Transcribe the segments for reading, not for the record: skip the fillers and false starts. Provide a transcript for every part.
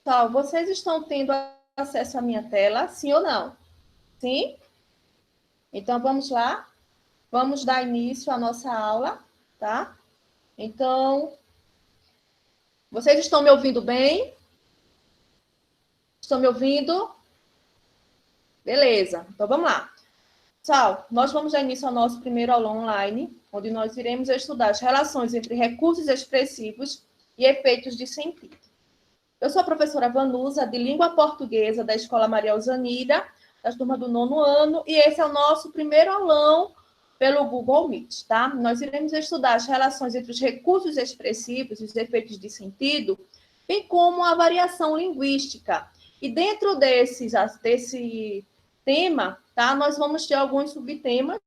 Pessoal, vocês estão tendo acesso à minha tela, sim ou não? Sim? Então, vamos lá. Vamos dar início à nossa aula, tá? Então, vocês estão me ouvindo bem? Estão me ouvindo? Beleza. Então, vamos lá. Pessoal, nós vamos dar início ao nosso primeiro aula online, onde nós iremos estudar as relações entre recursos expressivos e efeitos de sentido. Eu sou a professora Vanusa, de Língua Portuguesa, da Escola Maria Alzanira, da turma do 9º ano, e esse é o nosso primeiro aulão pelo Google Meet, tá? Nós iremos estudar as relações entre os recursos expressivos e os efeitos de sentido, bem como a variação linguística. E dentro desse tema, tá? Nós vamos ter alguns subtemas,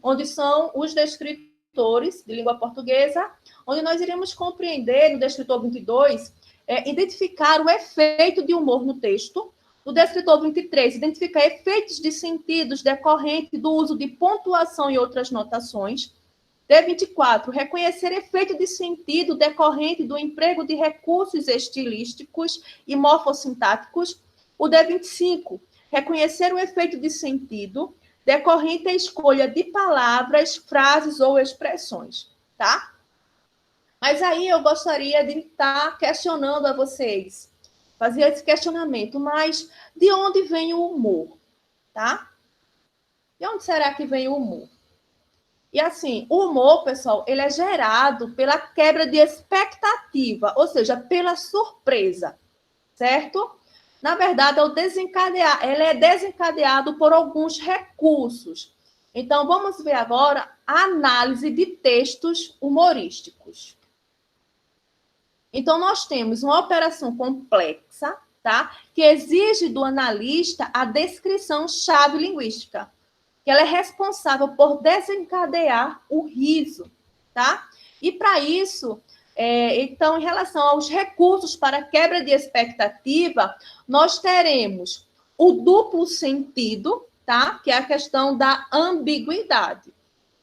onde são os descritores de língua portuguesa, onde nós iremos compreender, no descritor 22, identificar o efeito de humor no texto. No descritor 23, identificar efeitos de sentidos decorrentes do uso de pontuação e outras notações. D24, reconhecer efeito de sentido decorrente do emprego de recursos estilísticos e morfossintáticos. O D25, reconhecer o efeito de sentido decorrente da escolha de palavras, frases ou expressões, tá? Mas aí eu gostaria de estar questionando a vocês, fazer esse questionamento, mas de onde vem o humor, tá? De onde será que vem o humor? E assim, o humor, pessoal, ele é gerado pela quebra de expectativa, ou seja, pela surpresa, certo? Na verdade, ele é desencadeado por alguns recursos. Então, vamos ver agora a análise de textos humorísticos. Então, nós temos uma operação complexa, tá? Que exige do analista a descrição-chave linguística, que ela é responsável por desencadear o riso, tá? E para isso, então, em relação aos recursos para quebra de expectativa, nós teremos o duplo sentido, tá? Que é a questão da ambiguidade.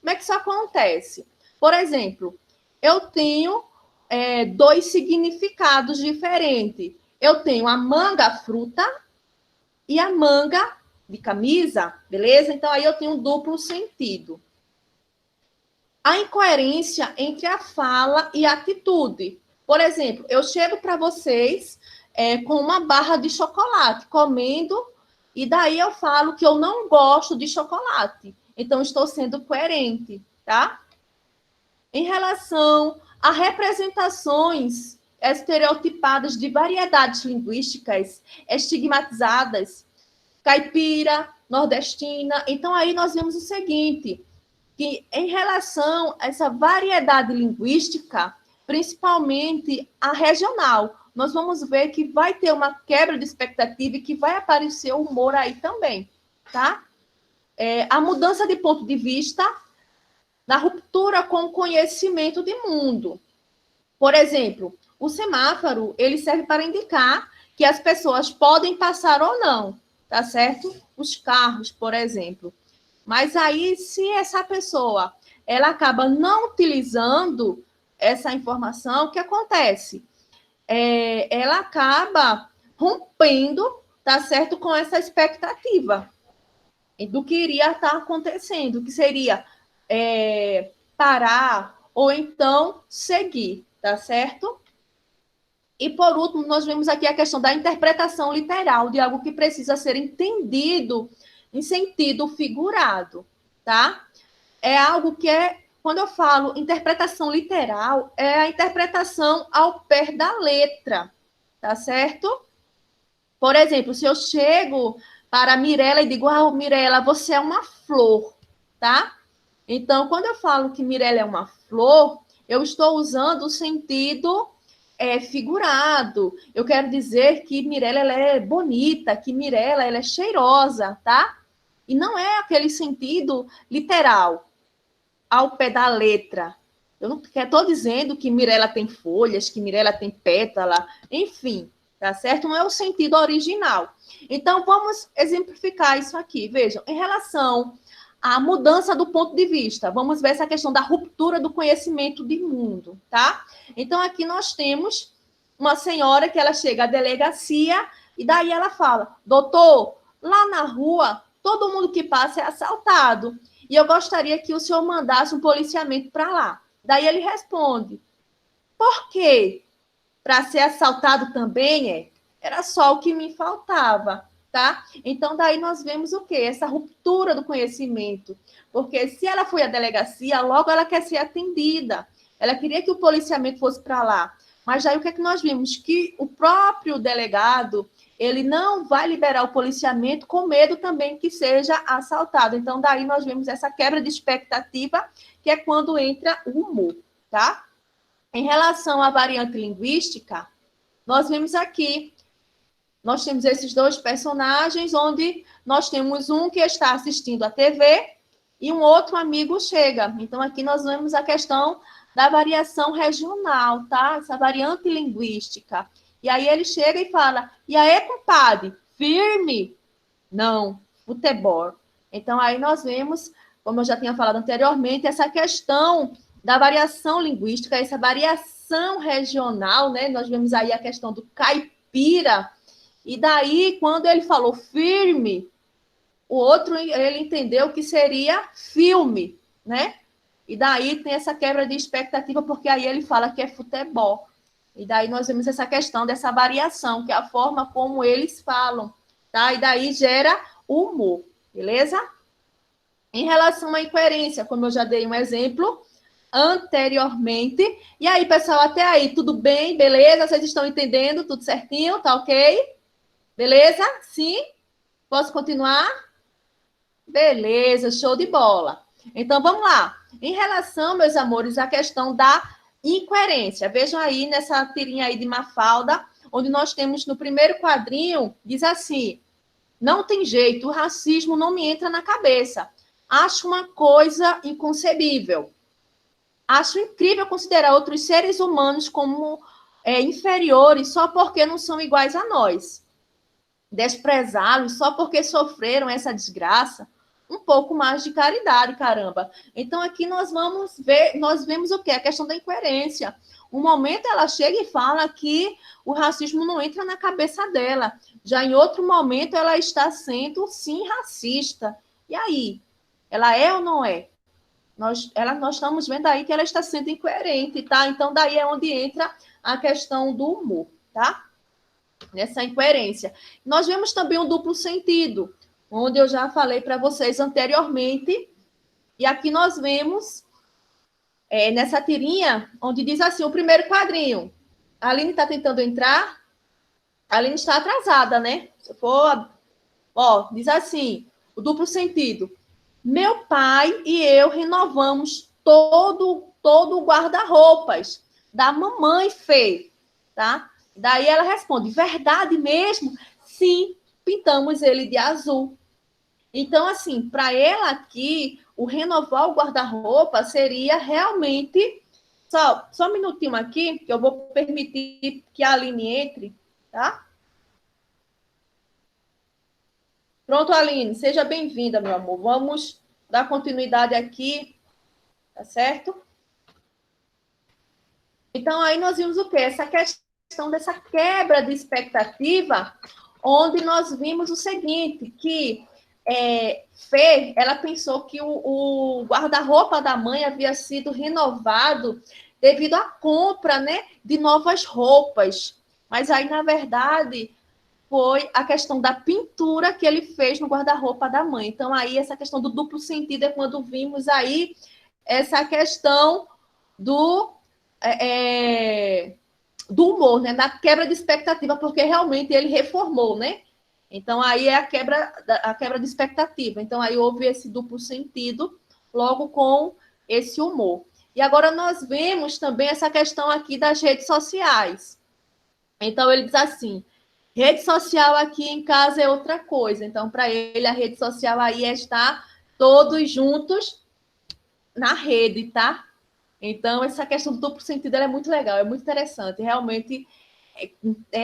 Como é que isso acontece? Por exemplo, eu tenho dois significados diferentes. Eu tenho a manga fruta e a manga de camisa, beleza? Então, aí eu tenho um duplo sentido. A incoerência entre a fala e a atitude. Por exemplo, eu chego para vocês com uma barra de chocolate, comendo, e daí eu falo que eu não gosto de chocolate. Então, estou sendo coerente, tá? Em relação a representações estereotipadas de variedades linguísticas estigmatizadas, caipira, nordestina. Então, aí nós vemos o seguinte, que em relação a essa variedade linguística, principalmente a regional, nós vamos ver que vai ter uma quebra de expectativa e que vai aparecer o humor aí também, tá? A mudança de ponto de vista na ruptura com o conhecimento de mundo. Por exemplo, o semáforo, ele serve para indicar que as pessoas podem passar ou não, tá certo? Os carros, por exemplo. Mas aí, se essa pessoa, ela acaba não utilizando essa informação, o que acontece? Ela acaba rompendo, tá certo, com essa expectativa do que iria estar acontecendo, que seria parar ou então seguir, tá certo? E, por último, nós vemos aqui a questão da interpretação literal de algo que precisa ser entendido em sentido figurado, tá? É algo que quando eu falo interpretação literal, é a interpretação ao pé da letra, tá certo? Por exemplo, se eu chego para a Mirella e digo, Mirella, você é uma flor, tá? Então, quando eu falo que Mirella é uma flor, eu estou usando o sentido figurado. Eu quero dizer que Mirella ela é bonita, que Mirella ela é cheirosa, tá? E não é aquele sentido literal, ao pé da letra. Eu não estou dizendo que Mirella tem folhas, que Mirella tem pétala, enfim, tá certo? Não é o sentido original. Então, vamos exemplificar isso aqui. Vejam, em relação à mudança do ponto de vista, vamos ver essa questão da ruptura do conhecimento de mundo, tá? Então, aqui nós temos uma senhora que ela chega à delegacia e daí ela fala, doutor, lá na rua, todo mundo que passa é assaltado. E eu gostaria que o senhor mandasse um policiamento para lá. Daí ele responde, por quê? Para ser assaltado também era só o que me faltava, tá? Então, daí nós vemos o quê? Essa ruptura do conhecimento. Porque se ela foi à delegacia, logo ela quer ser atendida. Ela queria que o policiamento fosse para lá. Mas daí o que é que nós vimos? Que o próprio delegado, ele não vai liberar o policiamento com medo também que seja assaltado. Então, daí nós vemos essa quebra de expectativa, que é quando entra o humor, tá? Em relação à variante linguística, nós vemos aqui, nós temos esses dois personagens, onde nós temos um que está assistindo a TV e um outro amigo chega. Então, aqui nós vemos a questão da variação regional, tá? Essa variante linguística. E aí ele chega e fala, e aí, compadre, firme? Não, futebol. Então, aí nós vemos, como eu já tinha falado anteriormente, essa questão da variação linguística, essa variação regional, né? Nós vemos aí a questão do caipira, e daí, quando ele falou firme, o outro, ele entendeu que seria filme, né? E daí tem essa quebra de expectativa, porque aí ele fala que é futebol. E daí nós vemos essa questão dessa variação, que é a forma como eles falam, tá? E daí gera humor, beleza? Em relação à incoerência, como eu já dei um exemplo anteriormente. E aí, pessoal, até aí, tudo bem? Beleza? Vocês estão entendendo? Tudo certinho? Tá ok? Beleza? Sim? Posso continuar? Beleza, show de bola. Então, vamos lá. Em relação, meus amores, à questão da incoerência. Vejam aí nessa tirinha aí de Mafalda, onde nós temos no primeiro quadrinho, diz assim, não tem jeito, o racismo não me entra na cabeça. Acho uma coisa inconcebível. Acho incrível considerar outros seres humanos como inferiores só porque não são iguais a nós. Desprezá-los só porque sofreram essa desgraça. Um pouco mais de caridade, caramba. Então, aqui nós vemos o quê? A questão da incoerência. Um momento ela chega e fala que o racismo não entra na cabeça dela. Já em outro momento ela está sendo, sim, racista. E aí? Ela é ou não é? Nós estamos vendo aí que ela está sendo incoerente, tá? Então, daí é onde entra a questão do humor, tá? Nessa incoerência. Nós vemos também um duplo sentido, onde eu já falei para vocês anteriormente, e aqui nós vemos, nessa tirinha, onde diz assim, o primeiro quadrinho, a Aline está tentando entrar, a Aline está atrasada, né? Se for, diz assim, o duplo sentido. Meu pai e eu renovamos todo o guarda-roupas da mamãe Fê, tá? Daí ela responde, verdade mesmo? Sim, pintamos ele de azul. Então, assim, para ela aqui, o renovar o guarda-roupa seria realmente... Só um minutinho aqui, que eu vou permitir que a Aline entre, tá? Pronto, Aline, seja bem-vinda, meu amor. Vamos dar continuidade aqui, tá certo? Então, aí nós vimos o quê? Essa questão dessa quebra de expectativa, onde nós vimos o seguinte, que Fê, ela pensou que o guarda-roupa da mãe havia sido renovado devido à compra, né, de novas roupas. Mas aí, na verdade, foi a questão da pintura que ele fez no guarda-roupa da mãe. Então, aí, essa questão do duplo sentido é quando vimos aí essa questão do humor, né? Da quebra de expectativa, porque realmente ele reformou, né? Então, aí é a quebra de expectativa. Então, aí houve esse duplo sentido, logo com esse humor. E agora nós vemos também essa questão aqui das redes sociais. Então, ele diz assim, rede social aqui em casa é outra coisa. Então, para ele, a rede social aí é estar todos juntos na rede, tá? Então, essa questão do duplo sentido é muito legal, é muito interessante. Realmente,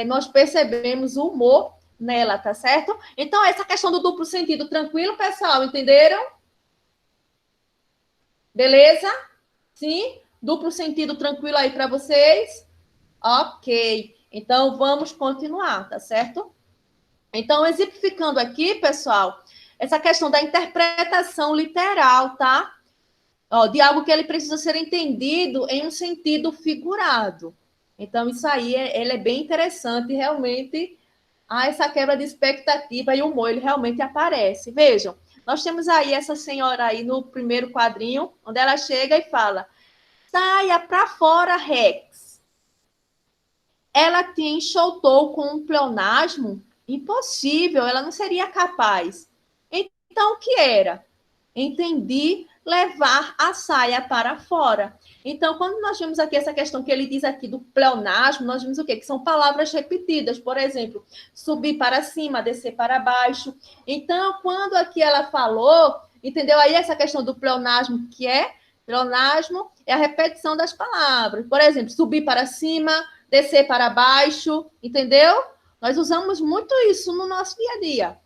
nós percebemos o humor nela, tá certo? Então, essa questão do duplo sentido, tranquilo, pessoal? Entenderam? Beleza? Sim? Duplo sentido tranquilo aí para vocês? Ok. Então, vamos continuar, tá certo? Então, exemplificando aqui, pessoal, essa questão da interpretação literal, tá? Ó, de algo que ele precisa ser entendido em um sentido figurado. Então, isso aí ele é bem interessante, realmente, essa quebra de expectativa e o humor, ele realmente aparece. Vejam, nós temos aí essa senhora aí no primeiro quadrinho, onde ela chega e fala, saia para fora, Rex. Ela te enxotou com um pleonasmo impossível, ela não seria capaz. Então, o que era? Entendi levar a saia para fora. Então, quando nós vemos aqui essa questão que ele diz aqui do pleonasmo, nós vemos o quê? Que são palavras repetidas. Por exemplo, subir para cima, descer para baixo. Então, quando aqui ela falou, entendeu aí essa questão do pleonasmo, que é? Pleonasmo é a repetição das palavras. Por exemplo, subir para cima, descer para baixo, entendeu? Nós usamos muito isso no nosso dia a dia.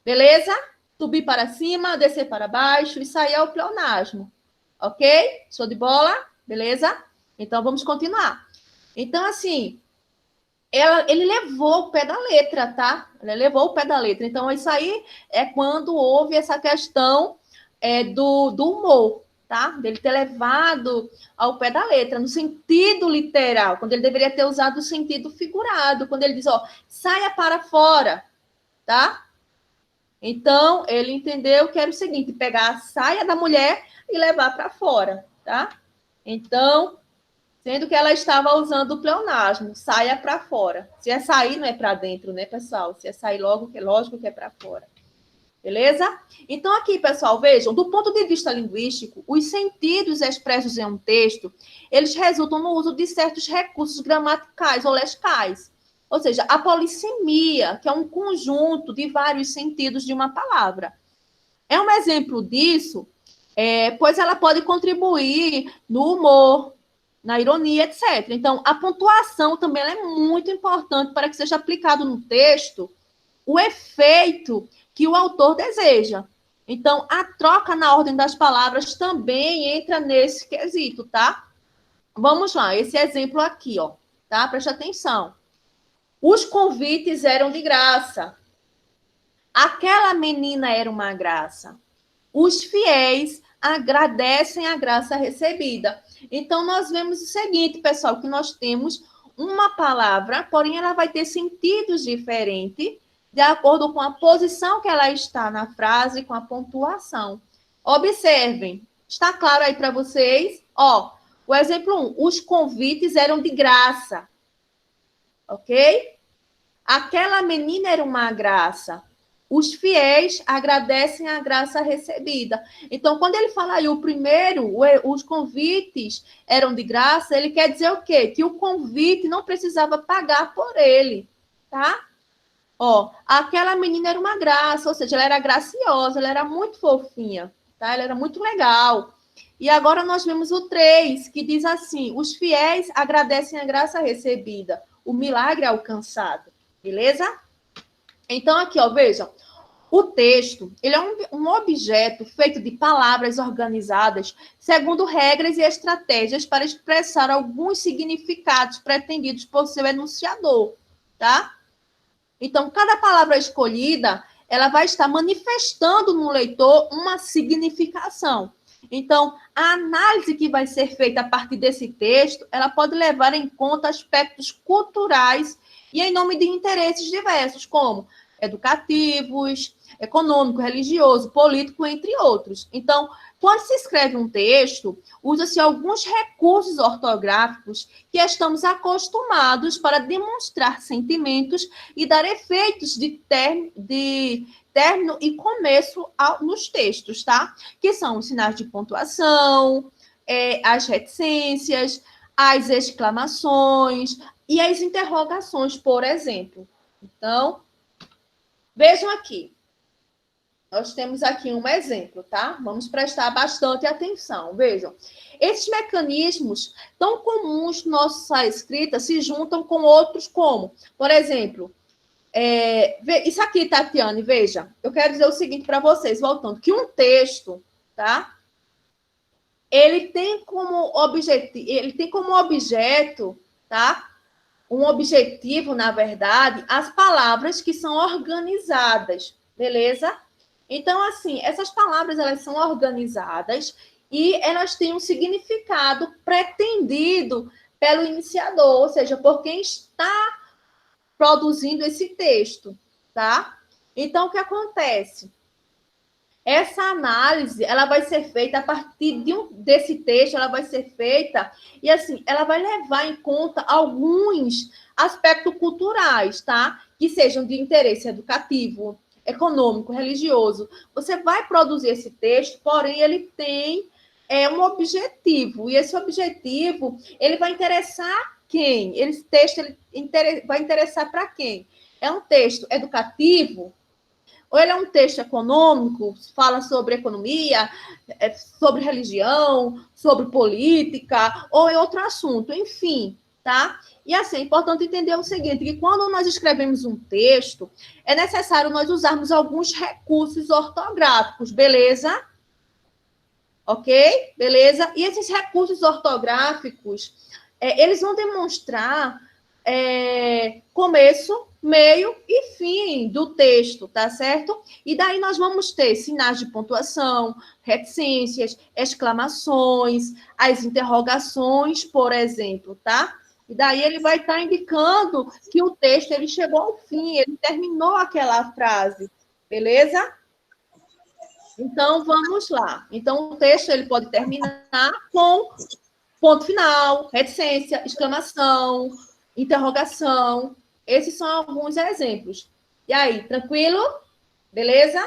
Beleza? Subir para cima, descer para baixo, isso aí é o pleonasmo. Ok? Show de bola? Beleza? Então, vamos continuar. Então, assim, ele levou o pé da letra, tá? Ele levou o pé da letra. Então, isso aí é quando houve essa questão do humor, tá? Dele ter levado ao pé da letra, no sentido literal, quando ele deveria ter usado o sentido figurado, quando ele diz, ó, saia para fora, tá? Então, ele entendeu que era o seguinte, pegar a saia da mulher e levar para fora, tá? Então, sendo que ela estava usando o pleonasmo, saia para fora. Se é sair, não é para dentro, né, pessoal? Se é sair logo, que lógico que é para fora. Beleza? Então, aqui, pessoal, vejam, do ponto de vista linguístico, os sentidos expressos em um texto, eles resultam no uso de certos recursos gramaticais ou lexicais. Ou seja, a polissemia, que é um conjunto de vários sentidos de uma palavra. É um exemplo disso, pois ela pode contribuir no humor, na ironia, etc. Então, a pontuação também é muito importante para que seja aplicado no texto o efeito que o autor deseja. Então, a troca na ordem das palavras também entra nesse quesito, tá? Vamos lá, esse exemplo aqui, ó, tá? Preste atenção. Os convites eram de graça. Aquela menina era uma graça. Os fiéis agradecem a graça recebida. Então, nós vemos o seguinte, pessoal, que nós temos uma palavra, porém ela vai ter sentidos diferentes de acordo com a posição que ela está na frase, com a pontuação. Observem, está claro aí para vocês? Ó, o exemplo 1, os convites eram de graça, ok? Aquela menina era uma graça. Os fiéis agradecem a graça recebida. Então, quando ele fala aí o primeiro, os convites eram de graça, ele quer dizer o quê? Que o convite não precisava pagar por ele, tá? Ó, aquela menina era uma graça, ou seja, ela era graciosa, ela era muito fofinha, tá? Ela era muito legal. E agora nós vemos o 3, que diz assim, os fiéis agradecem a graça recebida, o milagre alcançado. Beleza? Então, aqui, ó, veja. O texto, ele é um objeto feito de palavras organizadas segundo regras e estratégias para expressar alguns significados pretendidos por seu enunciador, tá? Então, cada palavra escolhida, ela vai estar manifestando no leitor uma significação. Então, a análise que vai ser feita a partir desse texto, ela pode levar em conta aspectos culturais e em nome de interesses diversos, como educativos, econômico, religioso, político, entre outros. Então, quando se escreve um texto, usa-se alguns recursos ortográficos que estamos acostumados para demonstrar sentimentos e dar efeitos de término e começo nos textos, tá? Que são os sinais de pontuação, as reticências, as exclamações e as interrogações, por exemplo. Então, vejam aqui. Nós temos aqui um exemplo, tá? Vamos prestar bastante atenção. Vejam, esses mecanismos tão comuns na nossa escrita se juntam com outros como, por exemplo, isso aqui, Tatiane, veja, eu quero dizer o seguinte para vocês, voltando, que um texto, tá? Ele tem como objeto, tá? um objetivo, na verdade, as palavras que são organizadas, beleza? Então, assim, essas palavras, elas são organizadas e elas têm um significado pretendido pelo iniciador, ou seja, por quem está produzindo esse texto, tá? Então, o que acontece? Essa análise, ela vai ser feita a partir desse texto, ela vai ser feita, e assim, ela vai levar em conta alguns aspectos culturais, tá? Que sejam de interesse educativo, econômico, religioso. Você vai produzir esse texto, porém, ele tem um objetivo, e esse objetivo, ele vai interessar quem? Esse texto vai interessar para quem? É um texto educativo? Ou ele é um texto econômico, fala sobre economia, sobre religião, sobre política, ou é outro assunto, enfim, tá? E assim, é importante entender o seguinte, que quando nós escrevemos um texto, é necessário nós usarmos alguns recursos ortográficos, beleza? Ok? Beleza? E esses recursos ortográficos, eles vão demonstrar começo, meio e fim do texto, tá certo? E daí nós vamos ter sinais de pontuação, reticências, exclamações, as interrogações, por exemplo, tá? E daí ele vai estar indicando que o texto ele chegou ao fim, ele terminou aquela frase, beleza? Então vamos lá. Então o texto ele pode terminar com ponto final, reticência, exclamação, interrogação. Esses são alguns exemplos. E aí, tranquilo? Beleza?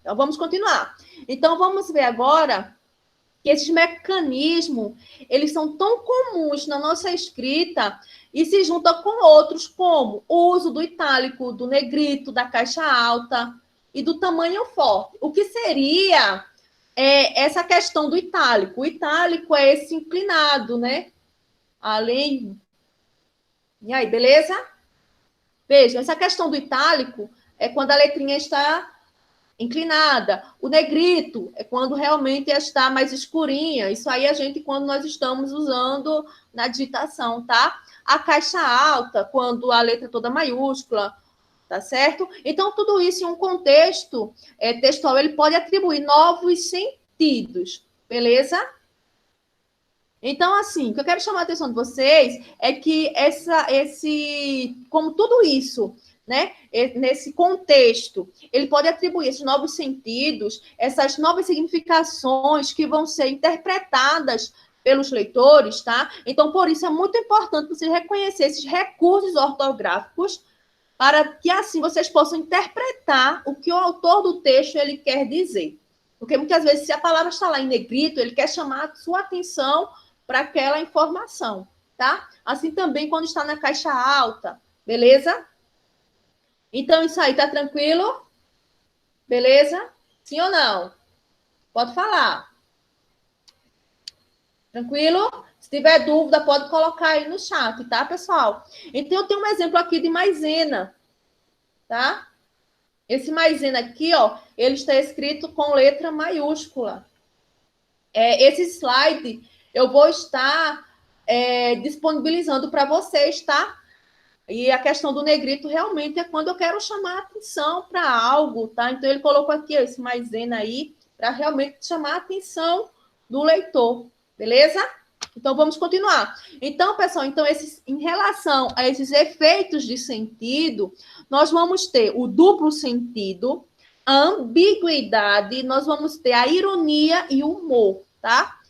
Então, vamos continuar. Então, vamos ver agora que esses mecanismos, eles são tão comuns na nossa escrita e se juntam com outros, como o uso do itálico, do negrito, da caixa alta e do tamanho forte. O que seria essa questão do itálico? O itálico é esse inclinado, né? Além... E aí, beleza? Vejam, essa questão do itálico é quando a letrinha está inclinada. O negrito é quando realmente está mais escurinha. Isso aí a gente, quando nós estamos usando na digitação, tá? A caixa alta, quando a letra é toda maiúscula, tá certo? Então, tudo isso em um contexto textual, ele pode atribuir novos sentidos, beleza? Então, assim, o que eu quero chamar a atenção de vocês é que como tudo isso, né, nesse contexto, ele pode atribuir esses novos sentidos, essas novas significações que vão ser interpretadas pelos leitores, tá? Então, por isso é muito importante vocês reconhecer esses recursos ortográficos para que assim vocês possam interpretar o que o autor do texto ele quer dizer. Porque muitas vezes, se a palavra está lá em negrito, ele quer chamar a sua atenção para aquela informação, tá? Assim também quando está na caixa alta, beleza? Então, isso aí, tá tranquilo? Beleza? Sim ou não? Pode falar. Tranquilo? Se tiver dúvida, pode colocar aí no chat, tá, pessoal? Então, eu tenho um exemplo aqui de maisena, tá? Esse maisena aqui, ó, ele está escrito com letra maiúscula. Esse slide eu vou estar disponibilizando para vocês, tá? E a questão do negrito realmente é quando eu quero chamar a atenção para algo, tá? Então, ele colocou aqui ó, esse maisena aí para realmente chamar a atenção do leitor, beleza? Então, vamos continuar. Então, pessoal, em relação a esses efeitos de sentido, nós vamos ter o duplo sentido, a ambiguidade, nós vamos ter a ironia e o humor, tá?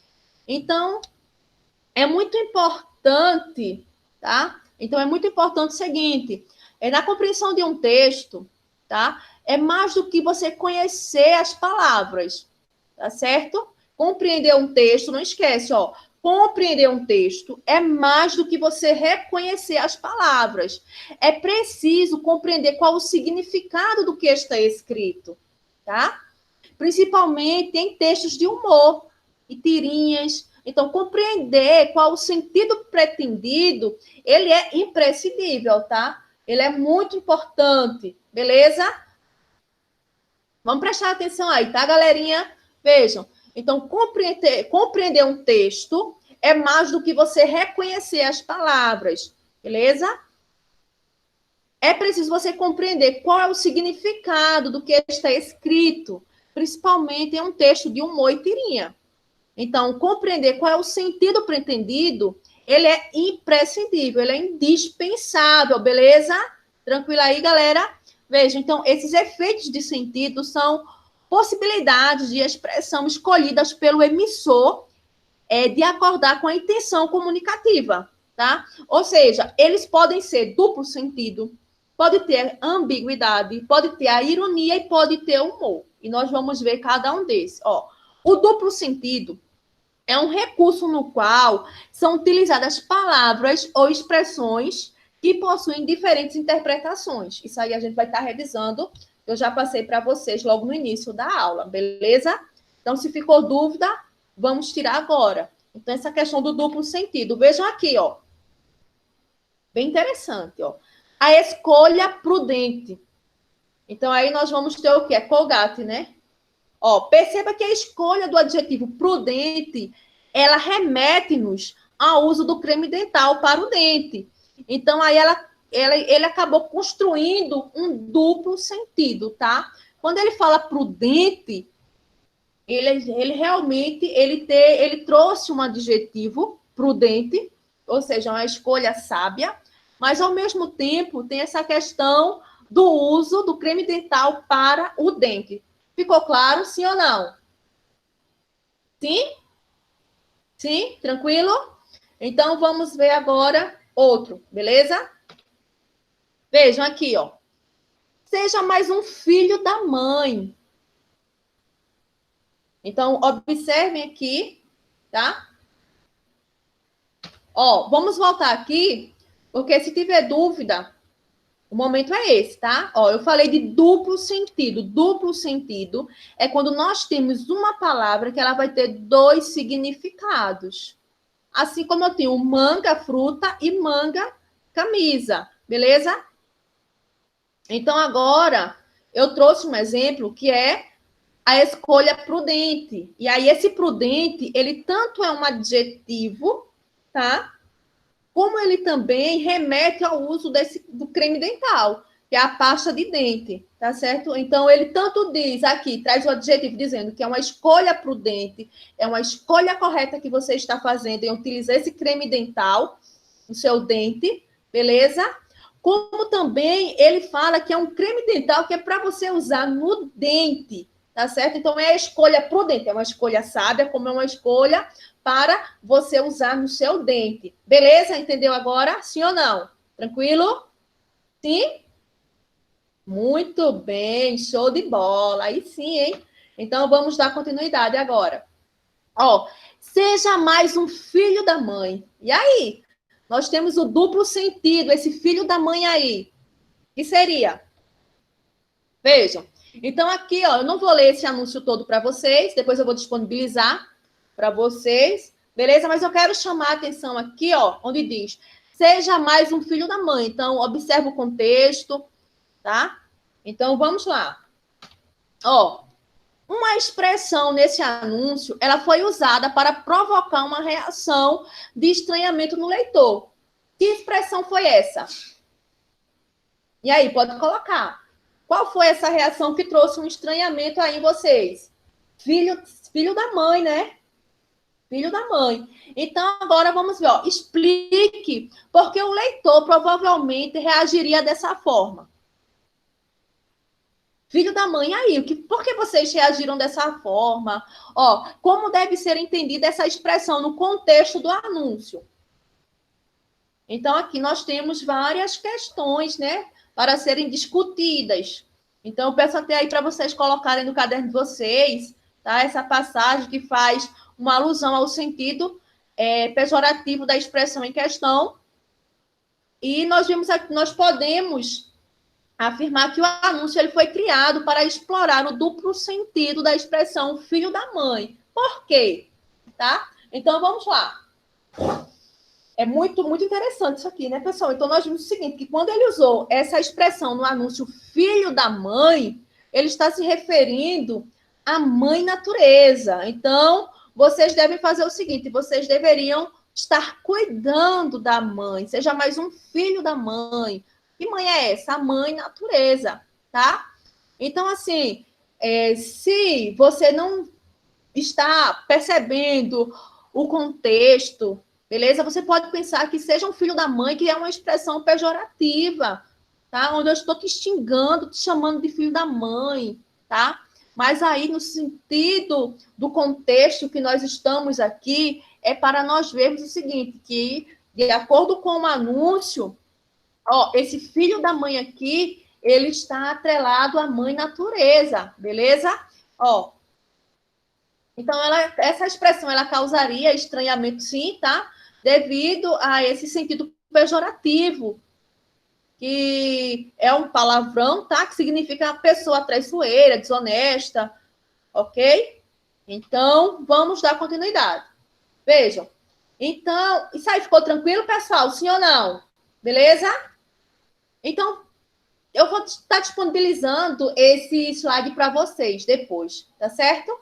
Então, é muito importante, tá? Então, é muito importante o seguinte, na compreensão de um texto, tá? É mais do que você conhecer as palavras, tá certo? Compreender um texto, não esquece, ó, compreender um texto é mais do que você reconhecer as palavras. É preciso compreender qual o significado do que está escrito, tá? Principalmente em textos de humor e tirinhas. Então, compreender qual o sentido pretendido, ele é imprescindível, tá? Ele é muito importante, beleza? Vamos prestar atenção aí, tá, galerinha? Vejam. Então, compreender um texto é mais do que você reconhecer as palavras, beleza? É preciso você compreender qual é o significado do que está escrito, principalmente em um texto de humor e tirinha. Então, compreender qual é o sentido pretendido, ele é imprescindível, ele é indispensável, beleza? Tranquilo aí, galera? Veja, então, esses efeitos de sentido são possibilidades de expressão escolhidas pelo emissor de acordar com a intenção comunicativa, tá? Ou seja, eles podem ser duplo sentido, pode ter ambiguidade, pode ter a ironia e pode ter humor. E nós vamos ver cada um desses. Ó, o duplo sentido é um recurso no qual são utilizadas palavras ou expressões que possuem diferentes interpretações. Isso aí a gente vai estar revisando. Eu já passei para vocês logo no início da aula, beleza? Então, se ficou dúvida, vamos tirar agora. Então, essa questão do duplo sentido. Vejam aqui, ó. Bem interessante, ó. A escolha prudente. Então, aí nós vamos ter o quê? Colgate, né? Ó, perceba que a escolha do adjetivo prudente, ela remete-nos ao uso do creme dental para o dente. Então, aí ele acabou construindo um duplo sentido, tá? Quando ele fala prudente, ele realmente ele trouxe um adjetivo prudente, ou seja, uma escolha sábia, mas, ao mesmo tempo, tem essa questão do uso do creme dental para o dente. Ficou claro, sim ou não? Sim? Sim? Tranquilo? Então, vamos ver agora outro, beleza? Vejam aqui, ó. Seja mais um filho da mãe. Então, observem aqui, tá? Ó, vamos voltar aqui, porque se tiver dúvida, o momento é esse, tá? Ó, eu falei de duplo sentido. Duplo sentido é quando nós temos uma palavra que ela vai ter dois significados. Assim como eu tenho manga, fruta e manga, camisa. Beleza? Então, agora, eu trouxe um exemplo que é a escolha prudente. E aí, esse prudente, ele tanto é um adjetivo, tá? Como ele também remete ao uso do creme dental, que é a pasta de dente, tá certo? Então, ele tanto diz aqui, traz o adjetivo dizendo que é uma escolha prudente, é uma escolha correta que você está fazendo em utilizar esse creme dental no seu dente, beleza? Como também ele fala que é um creme dental que é para você usar no dente, tá certo? Então, é a escolha prudente, é uma escolha sábia, como é uma escolha para você usar no seu dente. Beleza? Entendeu agora? Sim ou não? Tranquilo? Sim? Muito bem, show de bola. Aí sim, hein? Então, vamos dar continuidade agora. Ó, seja mais um filho da mãe. E aí? Nós temos o duplo sentido, esse filho da mãe aí. O que seria? Vejam. Então, aqui, ó, eu não vou ler esse anúncio todo para vocês, depois eu vou disponibilizar para vocês, beleza? Mas eu quero chamar a atenção aqui, ó, onde diz, seja mais um filho da mãe. Então, observa o contexto, tá? Então, vamos lá. Ó, uma expressão nesse anúncio, ela foi usada para provocar uma reação de estranhamento no leitor. Que expressão foi essa? E aí, pode colocar. Qual foi essa reação que trouxe um estranhamento aí em vocês? Filho da mãe, né? Filho da mãe. Então, agora vamos ver, ó, explique porque o leitor provavelmente reagiria dessa forma. Filho da mãe, aí, por que vocês reagiram dessa forma? Ó, como deve ser entendida essa expressão no contexto do anúncio? Então, aqui nós temos várias questões, né, para serem discutidas. Então, eu peço até aí para vocês colocarem no caderno de vocês, tá, essa passagem que faz uma alusão ao sentido pejorativo da expressão em questão. E nós podemos afirmar que o anúncio ele foi criado para explorar o duplo sentido da expressão filho da mãe. Por quê? Tá? Então, vamos lá. É muito, muito interessante isso aqui, né, pessoal? Então, nós vimos o seguinte, que quando ele usou essa expressão no anúncio filho da mãe, ele está se referindo à mãe natureza. Então, vocês devem fazer o seguinte: vocês deveriam estar cuidando da mãe, seja mais um filho da mãe. Que mãe é essa? A mãe natureza, tá? Então, assim, se você não está percebendo o contexto, beleza? Você pode pensar que seja um filho da mãe, que é uma expressão pejorativa, tá? Onde eu estou te xingando, te chamando de filho da mãe, tá? Mas aí, no sentido do contexto que nós estamos aqui, é para nós vermos o seguinte, que, de acordo com o anúncio, ó, esse filho da mãe aqui, ele está atrelado à mãe natureza, beleza? Ó, então, essa expressão, ela causaria estranhamento, sim, tá? Devido a esse sentido pejorativo, que é um palavrão, tá? Que significa pessoa traiçoeira, desonesta, ok? Então, vamos dar continuidade. Vejam. Então, isso aí ficou tranquilo, pessoal? Sim ou não? Beleza? Então, eu vou estar disponibilizando esse slide para vocês depois, tá certo?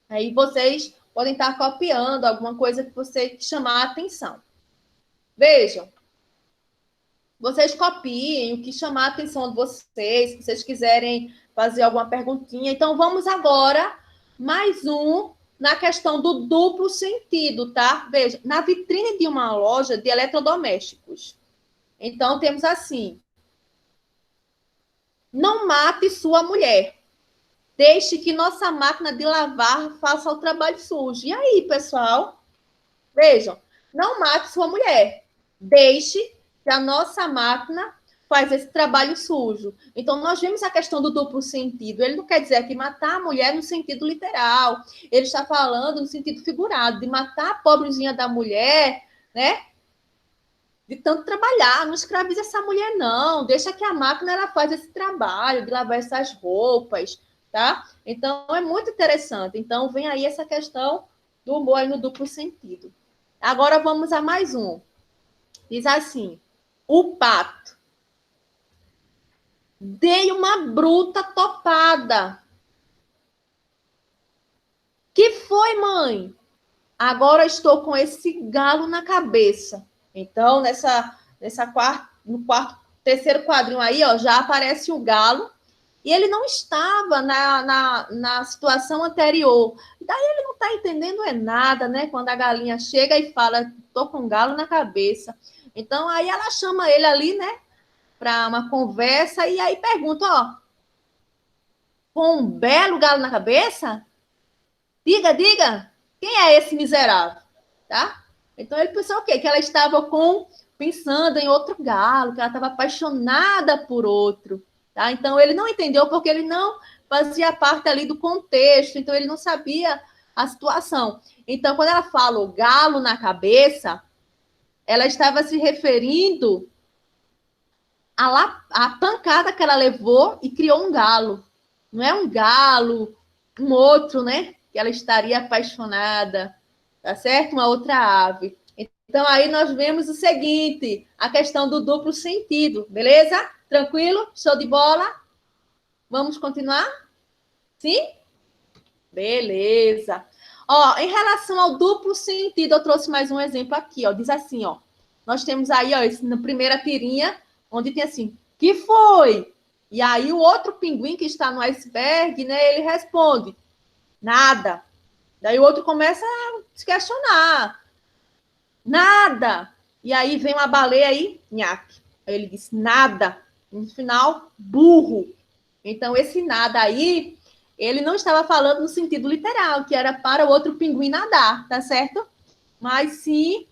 Aí vocês podem estar copiando alguma coisa que você chamar a atenção. Vejam. Vocês copiem o que chamar a atenção de vocês, se vocês quiserem fazer alguma perguntinha. Então, vamos agora, mais um, na questão do duplo sentido, tá? Veja, na vitrine de uma loja de eletrodomésticos. Então, temos assim: não mate sua mulher. Deixe que nossa máquina de lavar faça o trabalho sujo. E aí, pessoal? Vejam, não mate sua mulher. Deixe que a nossa máquina faz esse trabalho sujo. Então, nós vemos a questão do duplo sentido. Ele não quer dizer que matar a mulher no sentido literal. Ele está falando no sentido figurado, de matar a pobrezinha da mulher, né? De tanto trabalhar. Não escraviza essa mulher, não. Deixa que a máquina ela faz esse trabalho de lavar essas roupas, tá? Então, é muito interessante. Então, vem aí essa questão do humor aí no duplo sentido. Agora, vamos a mais um. Diz assim: o pato. Dei uma bruta topada. Que foi, mãe? Agora estou com esse galo na cabeça. Então, no terceiro quadrinho aí, ó, já aparece o galo. E ele não estava na situação anterior. Daí ele não está entendendo nada, né? Quando a galinha chega e fala, tô com um galo na cabeça. Então, aí ela chama ele ali, né? Para uma conversa e aí pergunta, ó, com um belo galo na cabeça? Diga, quem é esse miserável? Tá? Então ele pensou o quê? Que ela estava pensando em outro galo, que ela estava apaixonada por outro. Tá? Então ele não entendeu porque ele não fazia parte ali do contexto, então ele não sabia a situação. Então, quando ela fala o galo na cabeça, ela estava se referindo a pancada que ela levou e criou um galo. Não é um galo, um outro, né? Que ela estaria apaixonada, tá certo? Uma outra ave. Então, aí nós vemos o seguinte, a questão do duplo sentido, beleza? Tranquilo? Show de bola? Vamos continuar? Sim? Beleza. Ó, em relação ao duplo sentido, eu trouxe mais um exemplo aqui, ó. Diz assim, ó. Nós temos aí, ó, na primeira tirinha, onde tem assim, que foi? E aí o outro pinguim que está no iceberg, né, ele responde, nada. Daí o outro começa a se questionar, nada. E aí vem uma baleia aí, nhaque. Aí ele diz, nada. No final, burro. Então, esse nada aí, ele não estava falando no sentido literal, que era para o outro pinguim nadar, tá certo? Mas sim...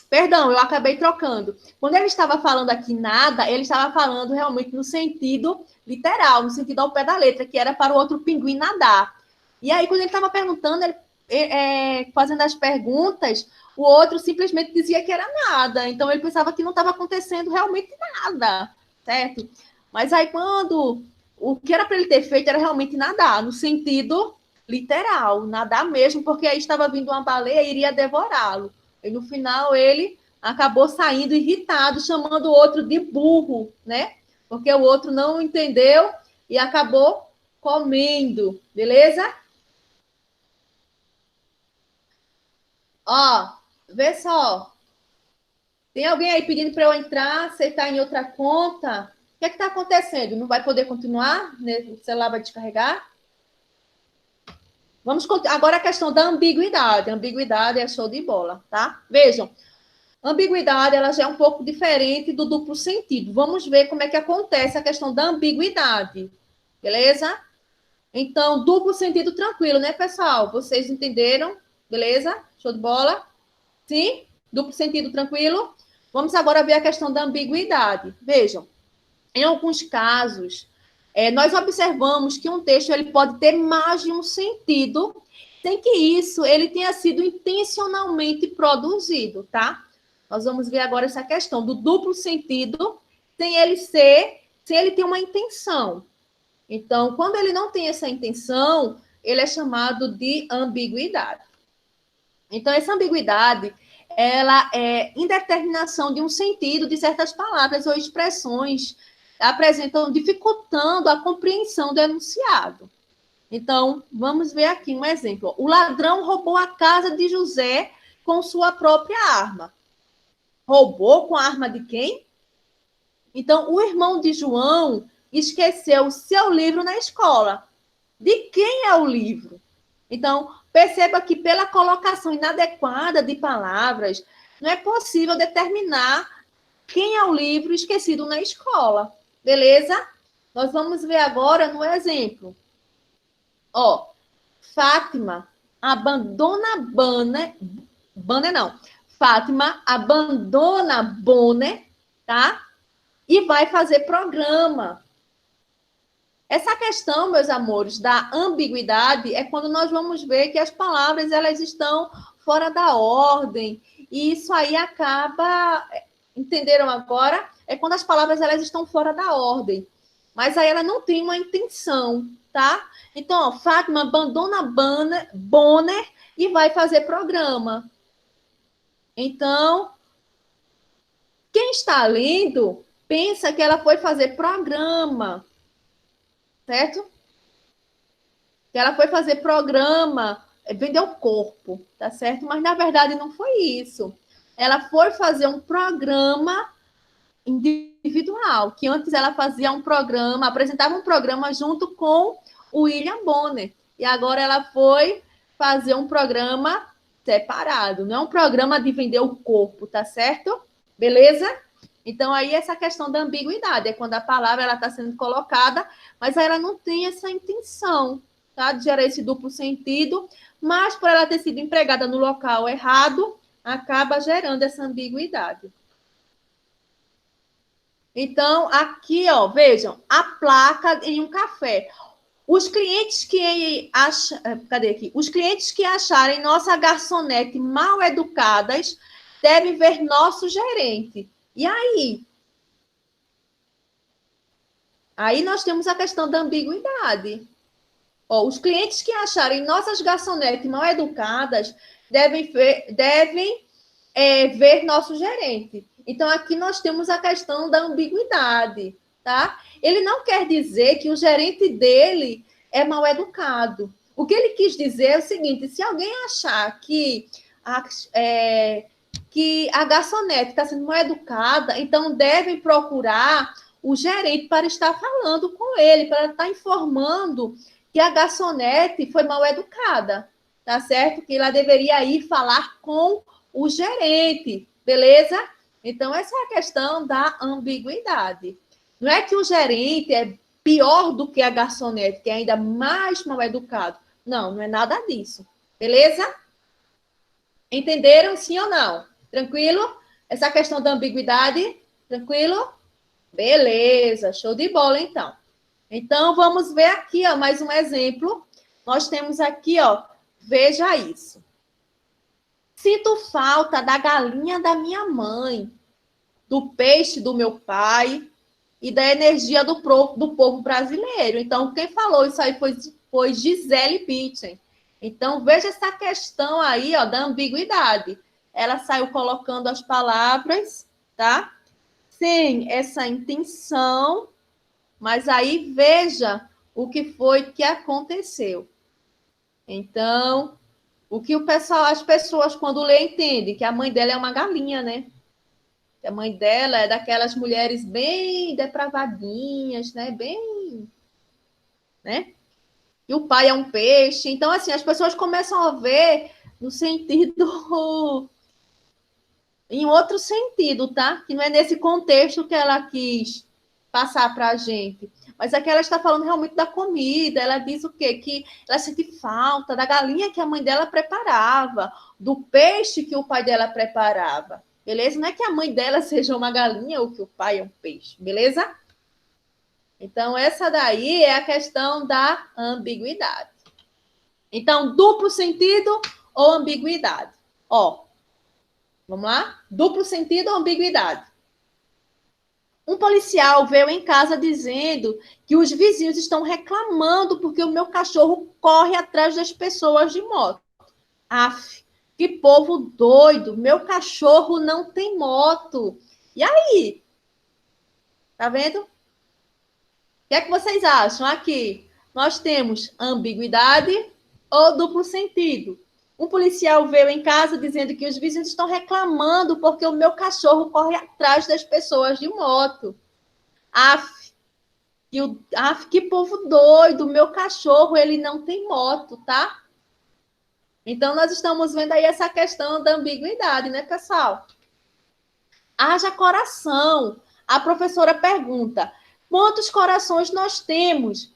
Perdão, eu acabei trocando. Quando ele estava falando aqui nada, ele estava falando realmente no sentido literal, no sentido ao pé da letra, que era para o outro pinguim nadar. E aí, quando ele estava perguntando, fazendo as perguntas, o outro simplesmente dizia que era nada. Então, ele pensava que não estava acontecendo realmente nada, certo? Mas aí, quando o que era para ele ter feito era realmente nadar, no sentido literal, nadar mesmo, porque aí estava vindo uma baleia e iria devorá-lo. E no final ele acabou saindo irritado, chamando o outro de burro, né? Porque o outro não entendeu e acabou comendo, beleza? Ó, vê só. Tem alguém aí pedindo para eu entrar, aceitar em outra conta? O que é que está acontecendo? Não vai poder continuar? O celular vai descarregar? Vamos agora a questão da ambiguidade. A ambiguidade é show de bola, tá? Vejam, a ambiguidade ela já é um pouco diferente do duplo sentido. Vamos ver como é que acontece a questão da ambiguidade, beleza? Então, duplo sentido tranquilo, né, pessoal? Vocês entenderam? Beleza? Show de bola? Sim? Duplo sentido tranquilo? Vamos agora ver a questão da ambiguidade. Vejam, em alguns casos, nós observamos que um texto ele pode ter mais de um sentido, sem que isso ele tenha sido intencionalmente produzido, tá? Nós vamos ver agora essa questão do duplo sentido, sem ele ter uma intenção. Então, quando ele não tem essa intenção, ele é chamado de ambiguidade. Então, essa ambiguidade, ela é indeterminação de um sentido de certas palavras ou expressões apresentam dificultando a compreensão do enunciado. Então, vamos ver aqui um exemplo. O ladrão roubou a casa de José com sua própria arma. Roubou com a arma de quem? Então, o irmão de João esqueceu o seu livro na escola. De quem é o livro? Então, perceba que pela colocação inadequada de palavras, não é possível determinar quem é o livro esquecido na escola. Beleza? Nós vamos ver agora no exemplo. Ó, Fátima abandona Banner. Banner não. Fátima abandona Bonner, tá? E vai fazer programa. Essa questão, meus amores, da ambiguidade é quando nós vamos ver que as palavras elas estão fora da ordem. E isso aí acaba... Entenderam agora? É quando as palavras elas estão fora da ordem. Mas aí ela não tem uma intenção, tá? Então, ó, Fátima abandona Bonner e vai fazer programa. Então, quem está lendo pensa que ela foi fazer programa, certo? Que ela foi fazer programa, vender o corpo, tá certo? Mas, na verdade, não foi isso. Ela foi fazer um programa individual, que antes ela fazia um programa, apresentava um programa junto com o William Bonner, e agora ela foi fazer um programa separado, não é um programa de vender o corpo, tá certo? Beleza? Então, aí essa questão da ambiguidade, é quando a palavra ela está sendo colocada, mas ela não tem essa intenção, tá? De gerar esse duplo sentido, mas por ela ter sido empregada no local errado, acaba gerando essa ambiguidade. Então, aqui, ó, vejam, a placa em um café. Os clientes que Os clientes que acharem nossa garçonete mal educadas devem ver nosso gerente. E aí? Aí nós temos a questão da ambiguidade. Ó, os clientes que acharem nossas garçonetes mal educadas devem ver nosso gerente. Então, aqui nós temos a questão da ambiguidade, tá? Ele não quer dizer que o gerente dele é mal educado. O que ele quis dizer é o seguinte: se alguém achar que a garçonete está sendo mal educada, então devem procurar o gerente para estar falando com ele, para estar informando que a garçonete foi mal educada, tá certo? Que ela deveria ir falar com o gerente, beleza? Então, essa é a questão da ambiguidade. Não é que o gerente é pior do que a garçonete, que é ainda mais mal educado. Não, não é nada disso. Beleza? Entenderam, sim ou não? Tranquilo? Essa questão da ambiguidade? Tranquilo? Beleza, show de bola, então. Então, vamos ver aqui, ó, mais um exemplo. Nós temos aqui, ó, veja isso. Sinto falta da galinha da minha mãe, do peixe do meu pai e da energia do povo brasileiro. Então, quem falou isso aí foi Gisele Bündchen. Então, veja essa questão aí, ó, da ambiguidade. Ela saiu colocando as palavras, tá? Sem essa intenção, mas aí veja o que foi que aconteceu. Então, o que o pessoal, as pessoas, quando lê, entendem que a mãe dela é uma galinha, né? Que a mãe dela é daquelas mulheres bem depravadinhas, né? Bem, né? E o pai é um peixe. Então, assim, as pessoas começam a ver no sentido em outro sentido, tá? Que não é nesse contexto que ela quis passar para a gente. Mas aqui ela está falando realmente da comida. Ela diz o quê? Que ela sente falta da galinha que a mãe dela preparava, do peixe que o pai dela preparava. Beleza? Não é que a mãe dela seja uma galinha ou que o pai é um peixe, beleza? Então, essa daí é a questão da ambiguidade. Então, duplo sentido ou ambiguidade? Ó, vamos lá? Duplo sentido ou ambiguidade? Um policial veio em casa dizendo que os vizinhos estão reclamando porque o meu cachorro corre atrás das pessoas de moto. Aff, que povo doido! Meu cachorro não tem moto. E aí? Tá vendo? O que é que vocês acham? Aqui nós temos ambiguidade ou duplo sentido. Um policial veio em casa dizendo que os vizinhos estão reclamando porque o meu cachorro corre atrás das pessoas de moto. Af, que povo doido, meu cachorro, ele não tem moto, tá? Então, nós estamos vendo aí essa questão da ambiguidade, né, pessoal? Haja coração. A professora pergunta, quantos corações nós temos?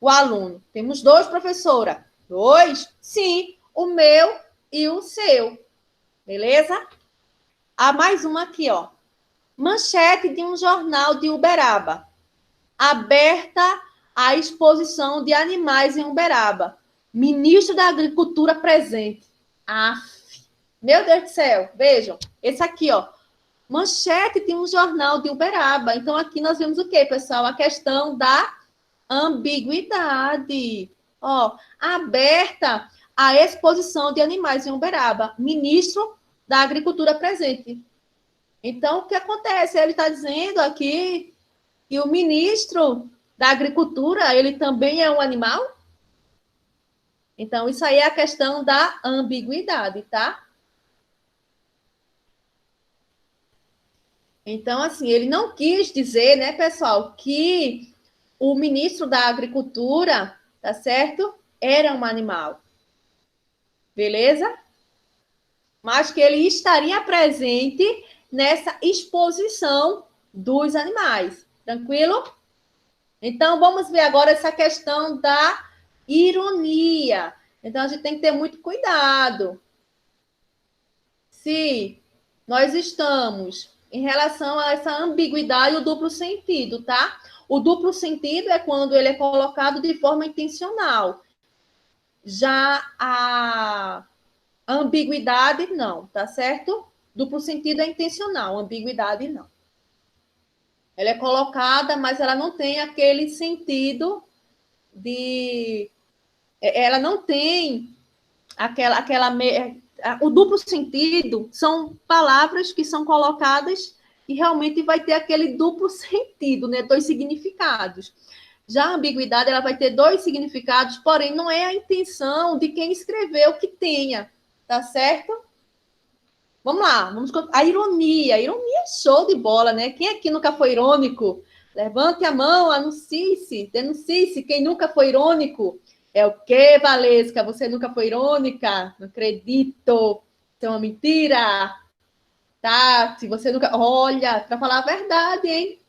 O aluno, temos dois, professora. Dois? Sim, o meu e o seu. Beleza? Há mais uma aqui, ó. Manchete de um jornal de Uberaba. Aberta a exposição de animais em Uberaba. Ministro da Agricultura presente. Aff. Meu Deus do céu. Vejam. Esse aqui, ó. Manchete de um jornal de Uberaba. Então, aqui nós vemos o quê, pessoal? A questão da ambiguidade. Ó, aberta a exposição de animais em Uberaba. Ministro da Agricultura presente. Então, o que acontece? Ele está dizendo aqui que o ministro da Agricultura, ele também é um animal? Então, isso aí é a questão da ambiguidade, tá? Então, assim, ele não quis dizer, né, pessoal, que o ministro da Agricultura, tá certo? Era um animal. Beleza? Mas que ele estaria presente nessa exposição dos animais. Tranquilo? Então, vamos ver agora essa questão da ironia. Então, a gente tem que ter muito cuidado. Se nós estamos em relação a essa ambiguidade e o duplo sentido, tá? O duplo sentido é quando ele é colocado de forma intencional. Já a ambiguidade, não, tá certo? Duplo sentido é intencional, ambiguidade, não. Ela é colocada, mas ela não tem aquele sentido de... Ela não tem o duplo sentido são palavras que são colocadas e realmente vai ter aquele duplo sentido, né? Dois significados. Já a ambiguidade, ela vai ter dois significados, porém não é a intenção de quem escreveu que tenha, tá certo? Vamos lá, a ironia. A ironia é show de bola, né? Quem aqui nunca foi irônico? Levante a mão, anuncie-se, denuncie-se quem nunca foi irônico. É o quê, Valesca? Você nunca foi irônica? Não acredito. Isso é uma mentira. Tá? Se você nunca... Olha, para falar a verdade, hein?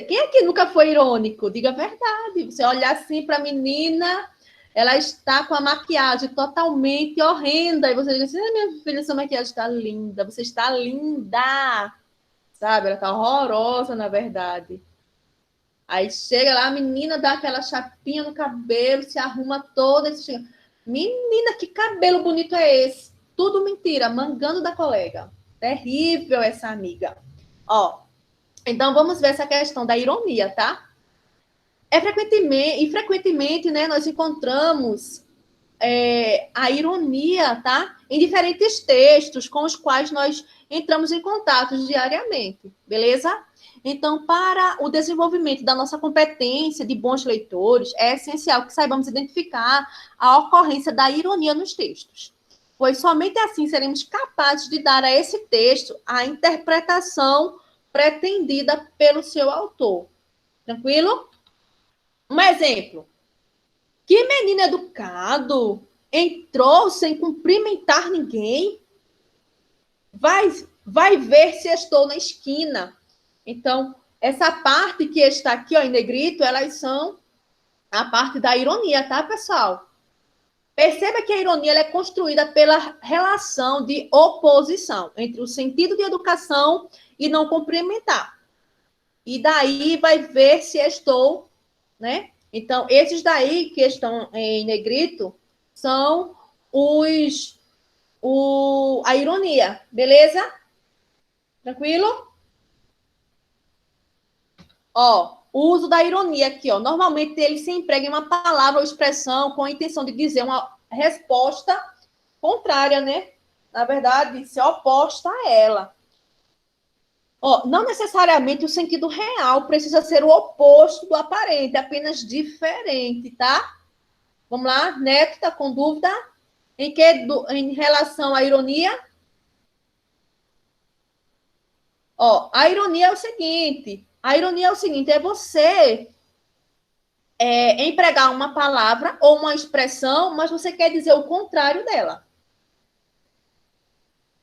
Quem aqui nunca foi irônico? Diga a verdade. Você olhar assim para a menina, ela está com a maquiagem totalmente horrenda. E você diz assim, minha filha, essa maquiagem está linda. Você está linda. Sabe? Ela está horrorosa, na verdade. Aí chega lá, a menina dá aquela chapinha no cabelo, se arruma toda. E chega, menina, que cabelo bonito é esse? Tudo mentira, mangando da colega. Terrível essa amiga. Ó, então vamos ver essa questão da ironia, tá? Frequentemente, né, nós encontramos a ironia, tá? Em diferentes textos com os quais nós entramos em contato diariamente, beleza? Então, para o desenvolvimento da nossa competência de bons leitores, é essencial que saibamos identificar a ocorrência da ironia nos textos, pois somente assim seremos capazes de dar a esse texto a interpretação pretendida pelo seu autor. Tranquilo? Um exemplo. Que menino educado entrou sem cumprimentar ninguém? Vai ver se estou na esquina. Então, essa parte que está aqui, ó, em negrito, elas são a parte da ironia, tá, pessoal? Perceba que a ironia ela é construída pela relação de oposição entre o sentido de educação e não cumprimentar. E daí vai ver se estou, né? Então, esses daí que estão em negrito são a ironia, beleza? Tranquilo? Ó, o uso da ironia aqui, ó. Normalmente ele se emprega em uma palavra ou expressão com a intenção de dizer uma resposta contrária, né? Na verdade, se oposta a ela. Ó, não necessariamente o sentido real precisa ser o oposto do aparente, apenas diferente, tá? Vamos lá, Neto, tá com dúvida? Em relação à ironia? Ó, a ironia é o seguinte, é você empregar uma palavra ou uma expressão, mas você quer dizer o contrário dela.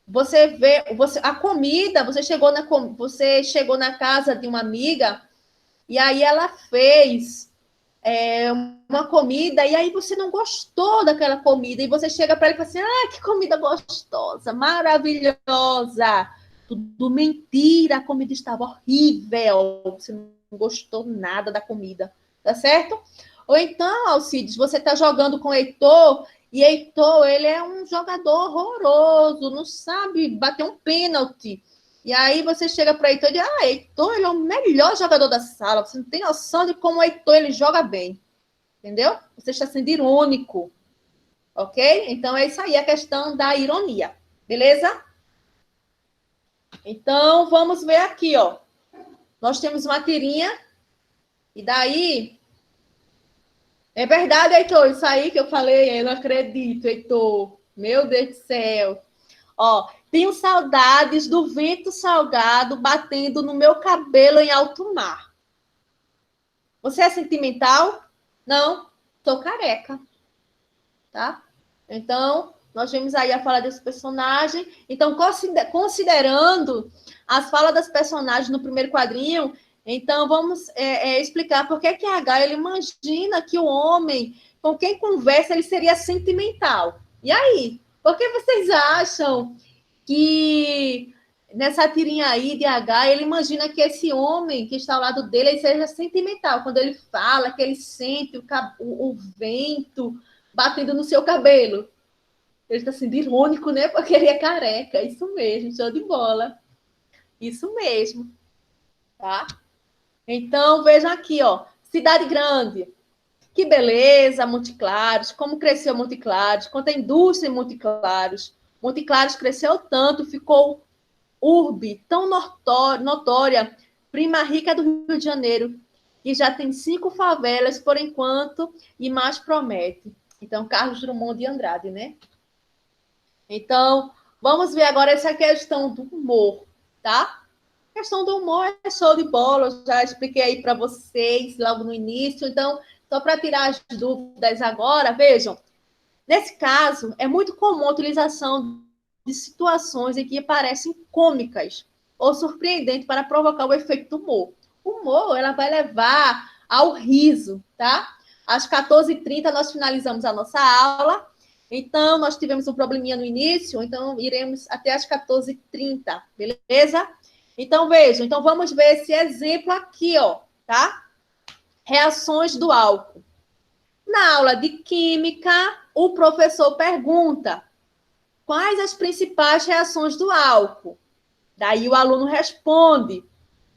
Você vê, a comida, você chegou na casa de uma amiga e aí ela fez uma comida e aí você não gostou daquela comida e você chega para ela e fala assim, ah, que comida gostosa, maravilhosa. Tudo mentira, a comida estava horrível, você não gostou nada da comida, tá certo? Ou então, Alcides, você está jogando com o Heitor e Heitor, ele é um jogador horroroso, não sabe bater um pênalti. E aí você chega para Heitor e diz, Heitor, ele é o melhor jogador da sala, você não tem noção de como o Heitor ele joga bem. Entendeu? Você está sendo irônico. Ok? Então, é isso aí a questão da ironia. Beleza? Então, vamos ver aqui, ó. Nós temos uma tirinha. E daí... É verdade, Heitor, isso aí que eu falei, eu não acredito, Heitor. Meu Deus do céu. Ó, tenho saudades do vento salgado batendo no meu cabelo em alto mar. Você é sentimental? Não, tô careca. Tá? Então, nós vemos aí a fala desse personagem. Então, considerando as falas das personagens no primeiro quadrinho, então vamos explicar por que a H ele imagina que o homem com quem conversa ele seria sentimental. E aí? Por que vocês acham que nessa tirinha aí de H ele imagina que esse homem que está ao lado dele ele seja sentimental? Quando ele fala que ele sente o vento batendo no seu cabelo. Ele está sendo irônico, né? Porque ele é careca. Isso mesmo, show de bola. Isso mesmo. Tá? Então, vejam aqui, ó. Cidade grande. Que beleza, Monte Claros. Como cresceu Monte Claros. Quanta indústria em Monte Claros. Monte Claros cresceu tanto, ficou urbe, tão notória, prima rica do Rio de Janeiro, que já tem 5 favelas por enquanto e mais promete. Então, Carlos Drummond de Andrade, né? Então, vamos ver agora essa questão do humor, tá? A questão do humor é show de bola, eu já expliquei aí para vocês logo no início. Então, só para tirar as dúvidas agora, vejam, nesse caso, é muito comum a utilização de situações em que parecem cômicas ou surpreendentes para provocar o efeito do humor. O humor, ela vai levar ao riso, tá? Às 14h30 nós finalizamos a nossa aula. Então, nós tivemos um probleminha no início, então iremos até às 14h30, beleza? Então, vejam, então vamos ver esse exemplo aqui, ó, tá? Reações do álcool. Na aula de química, o professor pergunta quais as principais reações do álcool. Daí o aluno responde: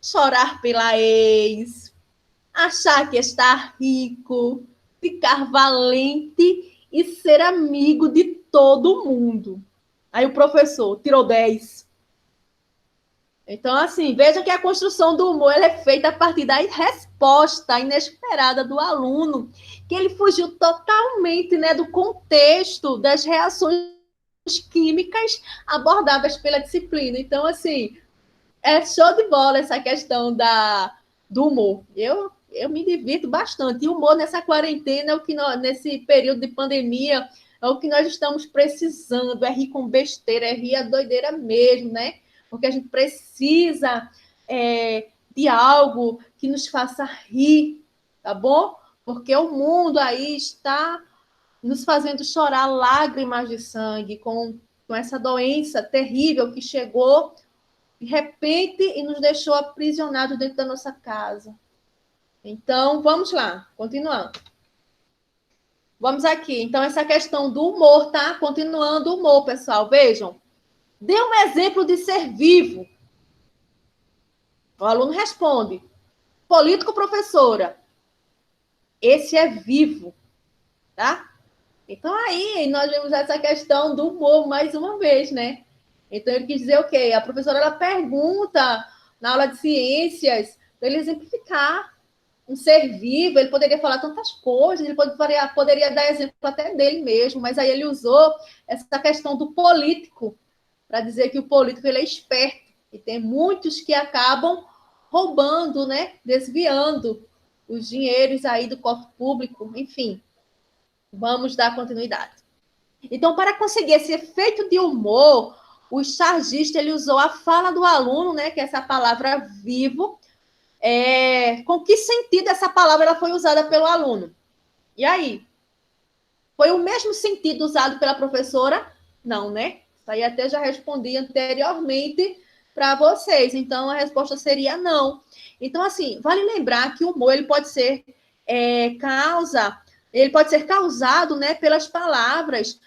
chorar pela ex, achar que está rico, ficar valente e ser amigo de todo mundo. Aí o professor tirou 10. Então, assim, veja que a construção do humor ela é feita a partir da resposta inesperada do aluno, que ele fugiu totalmente, né, do contexto das reações químicas abordadas pela disciplina. Então, assim, é show de bola essa questão do humor. Eu me divirto bastante. E o humor nessa quarentena, é o que nós, nesse período de pandemia, é o que nós estamos precisando. É rir com besteira, é rir a doideira mesmo, né? Porque a gente precisa de algo que nos faça rir, tá bom? Porque o mundo aí está nos fazendo chorar lágrimas de sangue com essa doença terrível que chegou de repente e nos deixou aprisionados dentro da nossa casa. Então, vamos lá, continuando. Vamos aqui. Então, essa questão do humor, tá? Continuando o humor, pessoal. Vejam. Dê um exemplo de ser vivo. O aluno responde. Político, professora. Esse é vivo, tá? Então, aí, nós vemos essa questão do humor mais uma vez, né? Então, ele quis dizer o quê? A professora, ela pergunta na aula de ciências, para ele exemplificar um ser vivo, ele poderia falar tantas coisas, ele poderia dar exemplo até dele mesmo, mas aí ele usou essa questão do político, para dizer que o político ele é esperto, e tem muitos que acabam roubando, né? Desviando os dinheiros aí do cofre público, enfim. Vamos dar continuidade. Então, para conseguir esse efeito de humor, o chargista ele usou a fala do aluno, né, que é essa palavra vivo. Com que sentido essa palavra ela foi usada pelo aluno? E aí? Foi o mesmo sentido usado pela professora? Não, né? Isso aí até já respondi anteriormente para vocês. Então, a resposta seria não. Então, assim, vale lembrar que o humor ele pode ser ele pode ser causado, né, pelas palavras,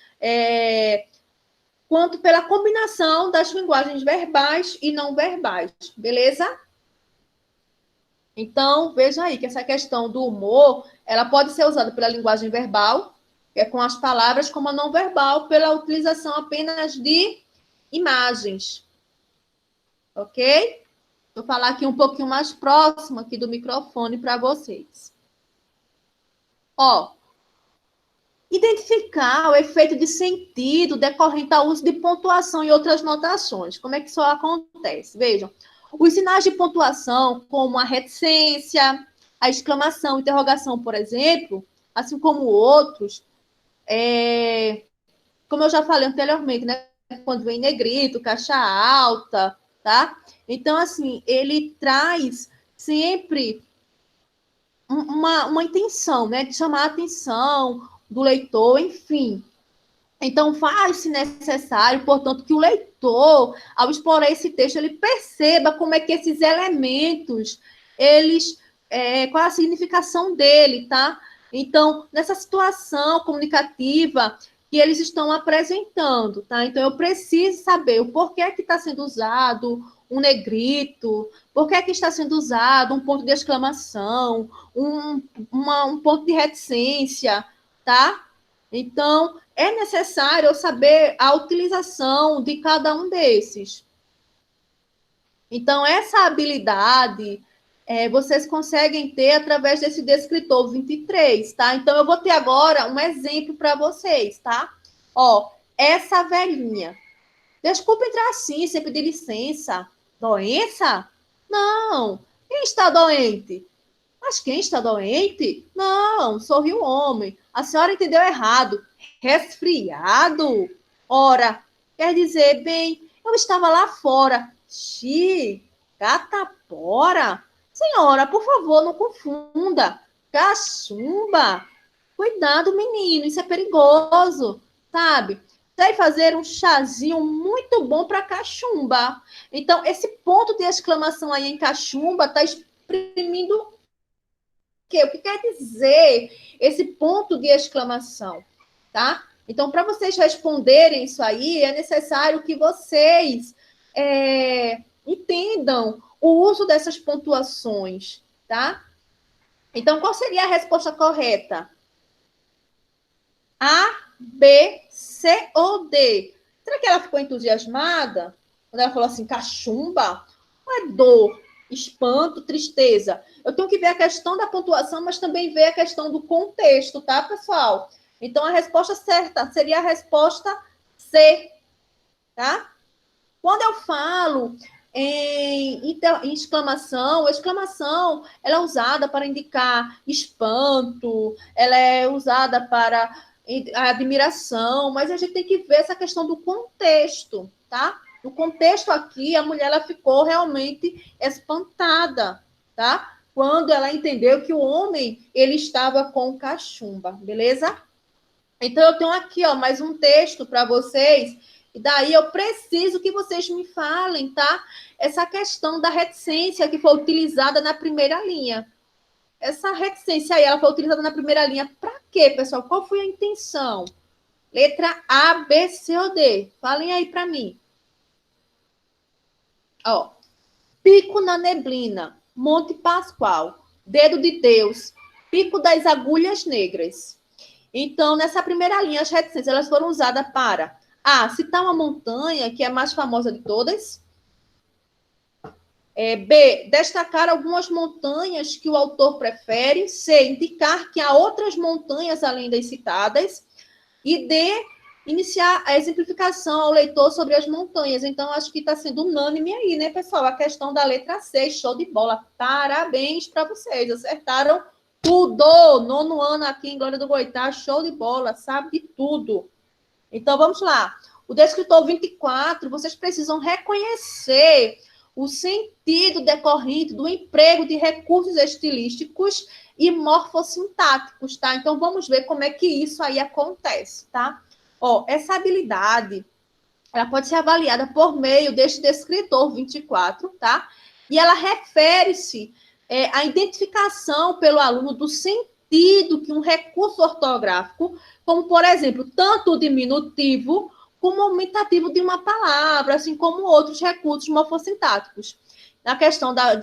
quanto pela combinação das linguagens verbais e não verbais, beleza? Então, veja aí que essa questão do humor, ela pode ser usada pela linguagem verbal, que é com as palavras, como a não verbal, pela utilização apenas de imagens. Ok? Vou falar aqui um pouquinho mais próximo aqui do microfone para vocês. Ó, identificar o efeito de sentido decorrente ao uso de pontuação e outras notações. Como é que isso acontece? Vejam, os sinais de pontuação, como a reticência, a exclamação, interrogação, por exemplo, assim como outros, como eu já falei anteriormente, né? Quando vem negrito, caixa alta, tá? Então, assim, ele traz sempre uma intenção, né? De chamar a atenção do leitor, enfim. Então, faz-se necessário, portanto, que o leitor, ao explorar esse texto, ele perceba como é que esses elementos, qual a significação dele, tá? Então, nessa situação comunicativa que eles estão apresentando, tá? Então, eu preciso saber o porquê que está sendo usado um negrito, por que está sendo usado um ponto de exclamação, um ponto de reticência, tá? Então, é necessário eu saber a utilização de cada um desses. Então, essa habilidade vocês conseguem ter através desse descritor 23, tá? Então, eu vou ter agora um exemplo para vocês, tá? Ó, essa velhinha. Desculpa entrar assim, sem pedir licença. Doença? Não. Quem está doente? Mas quem está doente? Não, sorriu o homem. A senhora entendeu errado. Resfriado? Ora, quer dizer, bem, eu estava lá fora. Xi, catapora? Senhora, por favor, não confunda. Cachumba? Cuidado, menino, isso é perigoso, sabe? Sei fazer um chazinho muito bom para cachumba. Então, esse ponto de exclamação aí em cachumba está exprimindo o quê? O que quer dizer esse ponto de exclamação, tá? Então, para vocês responderem isso aí, é necessário que vocês entendam o uso dessas pontuações, tá? Então, qual seria a resposta correta? A, B, C ou D? Será que ela ficou entusiasmada? Quando ela falou assim, cachumba? Ou é dor, espanto, tristeza? Eu tenho que ver a questão da pontuação, mas também ver a questão do contexto, tá, pessoal? Então, a resposta certa seria a resposta C, tá? Quando eu falo em exclamação, a exclamação ela é usada para indicar espanto, ela é usada para admiração, mas a gente tem que ver essa questão do contexto, tá? No contexto aqui, a mulher ela ficou realmente espantada, tá? Quando ela entendeu que o homem ele estava com cachumba, beleza? Então, eu tenho aqui, ó, mais um texto para vocês, e daí eu preciso que vocês me falem, tá? Essa questão da reticência que foi utilizada na primeira linha. Essa reticência aí, ela foi utilizada na primeira linha para quê, pessoal? Qual foi a intenção? Letra A, B, C ou D? Falem aí para mim. Ó, pico na neblina, Monte Pascoal, dedo de Deus, pico das agulhas negras. Então, nessa primeira linha, as reticências elas foram usadas para A, citar uma montanha que é a mais famosa de todas. B, destacar algumas montanhas que o autor prefere. C, indicar que há outras montanhas além das citadas. E D, iniciar a exemplificação ao leitor sobre as montanhas. Então, acho que está sendo unânime aí, né, pessoal? A questão da letra C, show de bola. Parabéns para vocês, acertaram tudo. Nono ano aqui em Glória do Goitá, show de bola, sabe de tudo. Então, vamos lá. O descritor 24, vocês precisam reconhecer o sentido decorrente do emprego de recursos estilísticos e morfossintáticos, tá? Então, vamos ver como é que isso aí acontece, tá? Ó, essa habilidade, ela pode ser avaliada por meio deste descritor 24, tá? E ela refere-se à identificação pelo aluno do sentido que um recurso ortográfico, como, por exemplo, tanto o diminutivo como o aumentativo de uma palavra, assim como outros recursos morfossintáticos, na questão da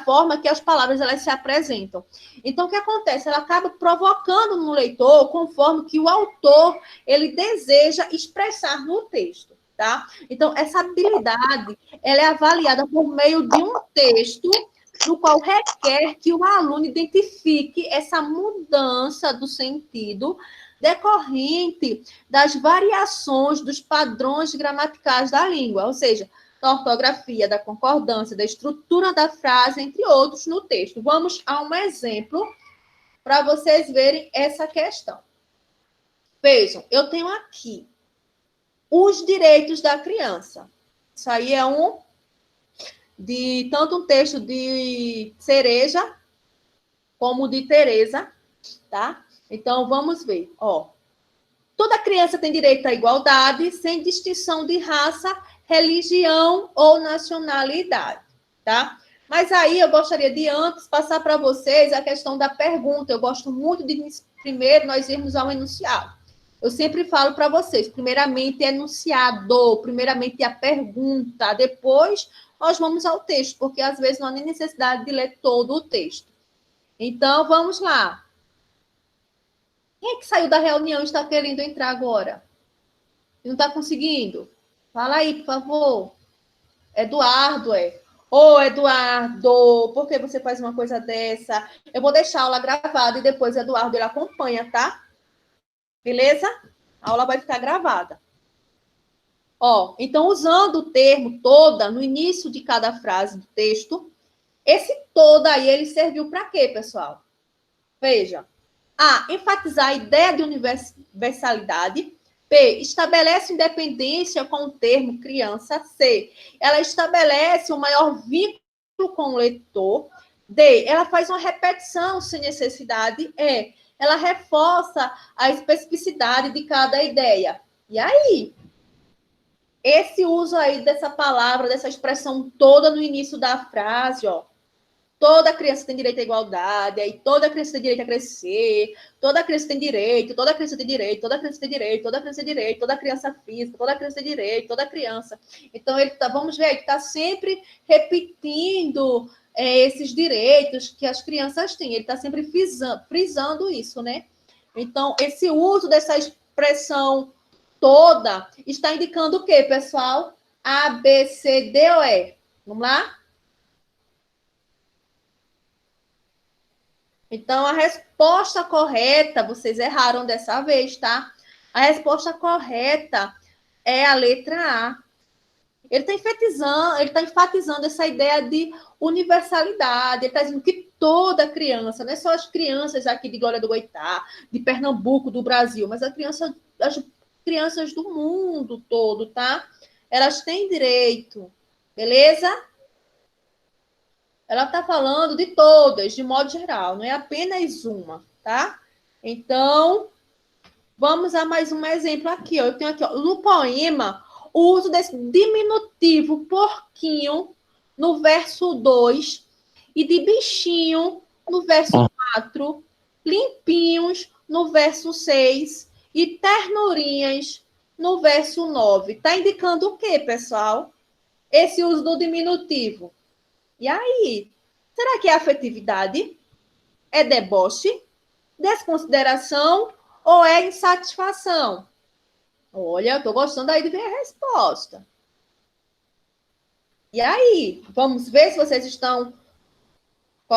forma que as palavras elas se apresentam. Então, o que acontece? Ela acaba provocando no leitor conforme que o autor ele deseja expressar no texto, tá? Então, essa habilidade ela é avaliada por meio de um texto no qual requer que o aluno identifique essa mudança do sentido decorrente das variações dos padrões gramaticais da língua, ou seja, da ortografia, da concordância, da estrutura da frase, entre outros, no texto. Vamos a um exemplo para vocês verem essa questão. Vejam, eu tenho aqui os direitos da criança. Isso aí é tanto um texto de Cereja como de Teresa, tá? Então, vamos ver, ó. Toda criança tem direito à igualdade, sem distinção de raça, religião ou nacionalidade, tá? Mas aí eu gostaria de antes passar para vocês a questão da pergunta. Eu gosto muito de primeiro nós irmos ao enunciado. Eu sempre falo para vocês, primeiramente enunciado, primeiramente a pergunta, depois nós vamos ao texto, porque às vezes não há nem necessidade de ler todo o texto. Então, vamos lá. Quem é que saiu da reunião e está querendo entrar agora? E não está conseguindo? Fala aí, por favor. Eduardo, é. Ô, Eduardo, por que você faz uma coisa dessa? Eu vou deixar a aula gravada e depois o Eduardo ele acompanha, tá? Beleza? A aula vai ficar gravada. Ó, então, usando o termo toda no início de cada frase do texto, esse toda aí, ele serviu para quê, pessoal? Veja. A, enfatizar a ideia de universalidade. B, estabelece independência com o termo criança. C, ela estabelece um maior vínculo com o leitor. D, ela faz uma repetição sem necessidade. E, ela reforça a especificidade de cada ideia. E aí? Esse uso aí dessa palavra, dessa expressão toda no início da frase, ó. Toda criança tem direito à igualdade, aí toda criança tem direito a crescer, toda criança tem direito, toda criança tem direito, toda criança tem direito, toda criança tem direito, toda criança física, toda criança tem direito, toda criança. Então, ele tá, vamos ver aí que está sempre repetindo esses direitos que as crianças têm, ele está sempre frisando isso, né? Então, esse uso dessa expressão toda está indicando o quê, pessoal? A, B, C, D ou E? Vamos lá? Então, a resposta correta, vocês erraram dessa vez, tá? A resposta correta é a letra A. Ele está enfatizando essa ideia de universalidade. Ele está dizendo que toda criança, não é só as crianças aqui de Glória do Goitá, de Pernambuco, do Brasil, mas as crianças do mundo todo, tá? Elas têm direito, beleza? Ela está falando de todas, de modo geral, não é apenas uma, tá? Então, vamos a mais um exemplo aqui. Ó. Eu tenho aqui, ó, no poema, o uso desse diminutivo porquinho no verso 2 e de bichinho no verso 4, limpinhos no verso 6 e ternurinhas no verso 9. Está indicando o quê, pessoal? Esse uso do diminutivo. E aí? Será que é afetividade? É deboche? Desconsideração? Ou é insatisfação? Olha, eu estou gostando aí de ver a resposta. E aí? Vamos ver se vocês estão com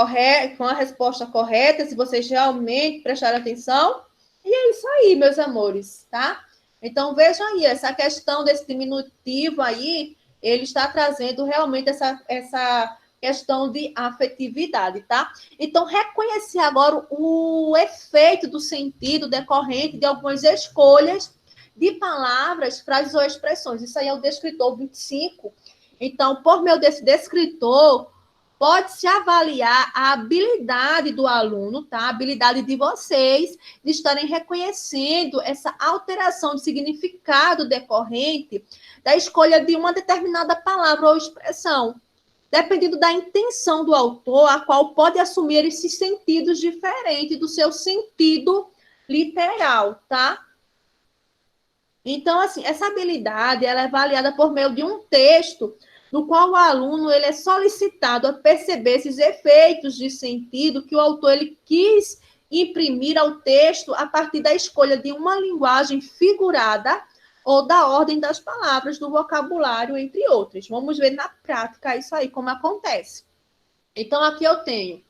a resposta correta, se vocês realmente prestaram atenção. E é isso aí, meus amores, tá? Então, vejam aí, essa questão desse diminutivo aí, ele está trazendo realmente essa questão de afetividade, tá? Então, reconhecer agora o efeito do sentido decorrente de algumas escolhas de palavras, frases ou expressões. Isso aí é o descritor 25. Então, por meio desse descritor, pode-se avaliar a habilidade do aluno, tá? A habilidade de vocês de estarem reconhecendo essa alteração de significado decorrente da escolha de uma determinada palavra ou expressão, dependendo da intenção do autor, a qual pode assumir esses sentidos diferentes do seu sentido literal, tá? Então, assim, essa habilidade ela é avaliada por meio de um texto no qual o aluno ele é solicitado a perceber esses efeitos de sentido que o autor ele quis imprimir ao texto a partir da escolha de uma linguagem figurada ou da ordem das palavras, do vocabulário, entre outras. Vamos ver na prática isso aí, como acontece. Então, aqui eu tenho,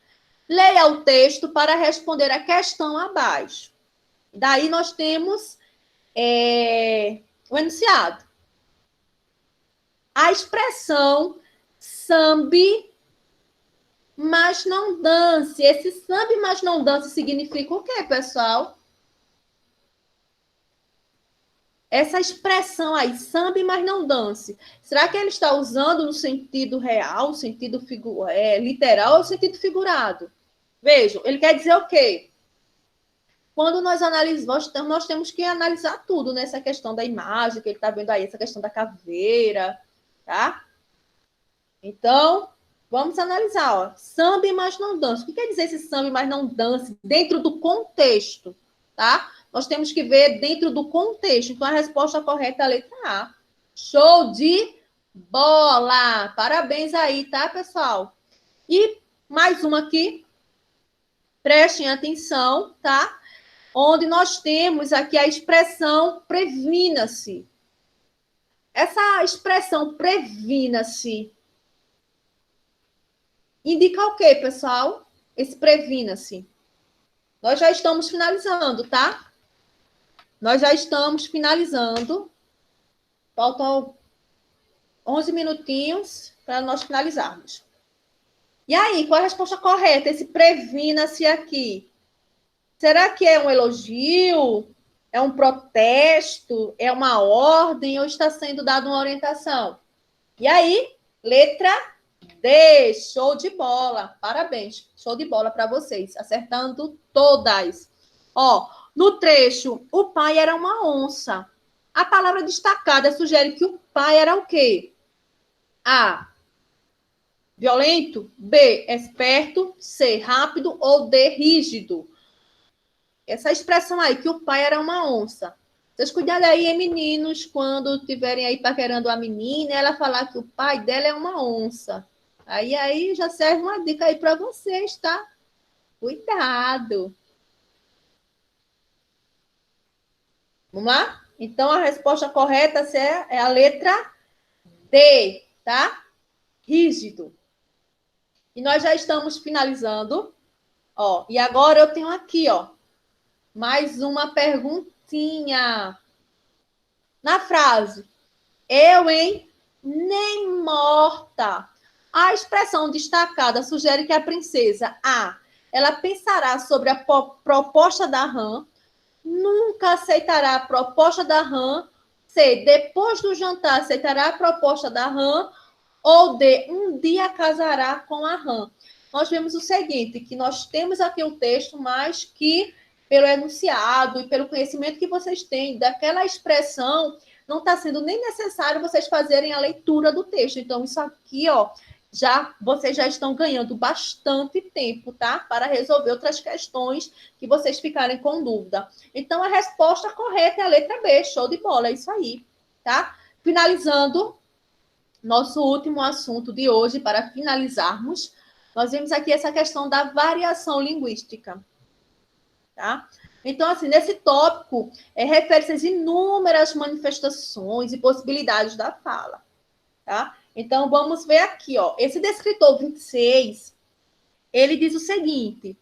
leia o texto para responder a questão abaixo. Daí nós temos o enunciado. A expressão sambe, mas não dance. Esse sambe, mas não dance significa o quê, pessoal? Essa expressão aí, sambe, mas não dance. Será que ele está usando no sentido real, sentido literal ou sentido figurado? Vejam, ele quer dizer o quê? Quando nós analisamos, nós temos que analisar tudo nessa questão da imagem que ele está vendo aí, essa questão da caveira, tá? Então, vamos analisar, ó. Sambe, mas não dance. O que quer dizer esse sambe, mas não dance dentro do contexto, tá? Nós temos que ver dentro do contexto. Então, a resposta correta é a letra A. Show de bola! Parabéns aí, tá, pessoal? E mais uma aqui. Prestem atenção, tá? Onde nós temos aqui a expressão previna-se. Essa expressão previna-se indica o quê, pessoal? Esse previna-se. Nós já estamos finalizando, tá? Nós já estamos finalizando. Faltam 11 minutinhos para nós finalizarmos. E aí, qual é a resposta correta? Esse previna-se aqui. Será que é um elogio? É um protesto? É uma ordem? Ou está sendo dada uma orientação? E aí, letra D, show de bola. Parabéns. Show de bola para vocês, acertando todas. Ó, no trecho, o pai era uma onça. A palavra destacada sugere que o pai era o quê? A, violento, B, esperto, C, rápido ou D, rígido. Essa expressão aí, que o pai era uma onça. Vocês cuidado aí, meninos, quando estiverem aí paquerando a menina, ela falar que o pai dela é uma onça. Aí já serve uma dica aí para vocês, tá? Cuidado. Vamos lá? Então, a resposta correta é a letra D, tá? Rígido. E nós já estamos finalizando. Ó, e agora eu tenho aqui, ó, mais uma perguntinha. Na frase, eu, hein? Nem morta. A expressão destacada sugere que a princesa A, ela pensará sobre a proposta da rã, nunca aceitará a proposta da rã, C, depois do jantar aceitará a proposta da rã, ou D, um dia casará com a rã. Nós vemos o seguinte, que nós temos aqui o texto, mas que pelo enunciado e pelo conhecimento que vocês têm daquela expressão, não está sendo nem necessário vocês fazerem a leitura do texto. Então, isso aqui, ó, vocês já estão ganhando bastante tempo, tá? Para resolver outras questões que vocês ficarem com dúvida. Então, a resposta correta é a letra B. Show de bola, é isso aí, tá? Finalizando nosso último assunto de hoje, para finalizarmos, nós vemos aqui essa questão da variação linguística, tá? Então, assim, nesse tópico, refere-se às inúmeras manifestações e possibilidades da fala, tá? Então, vamos ver aqui, ó. Esse descritor 26, ele diz o seguinte,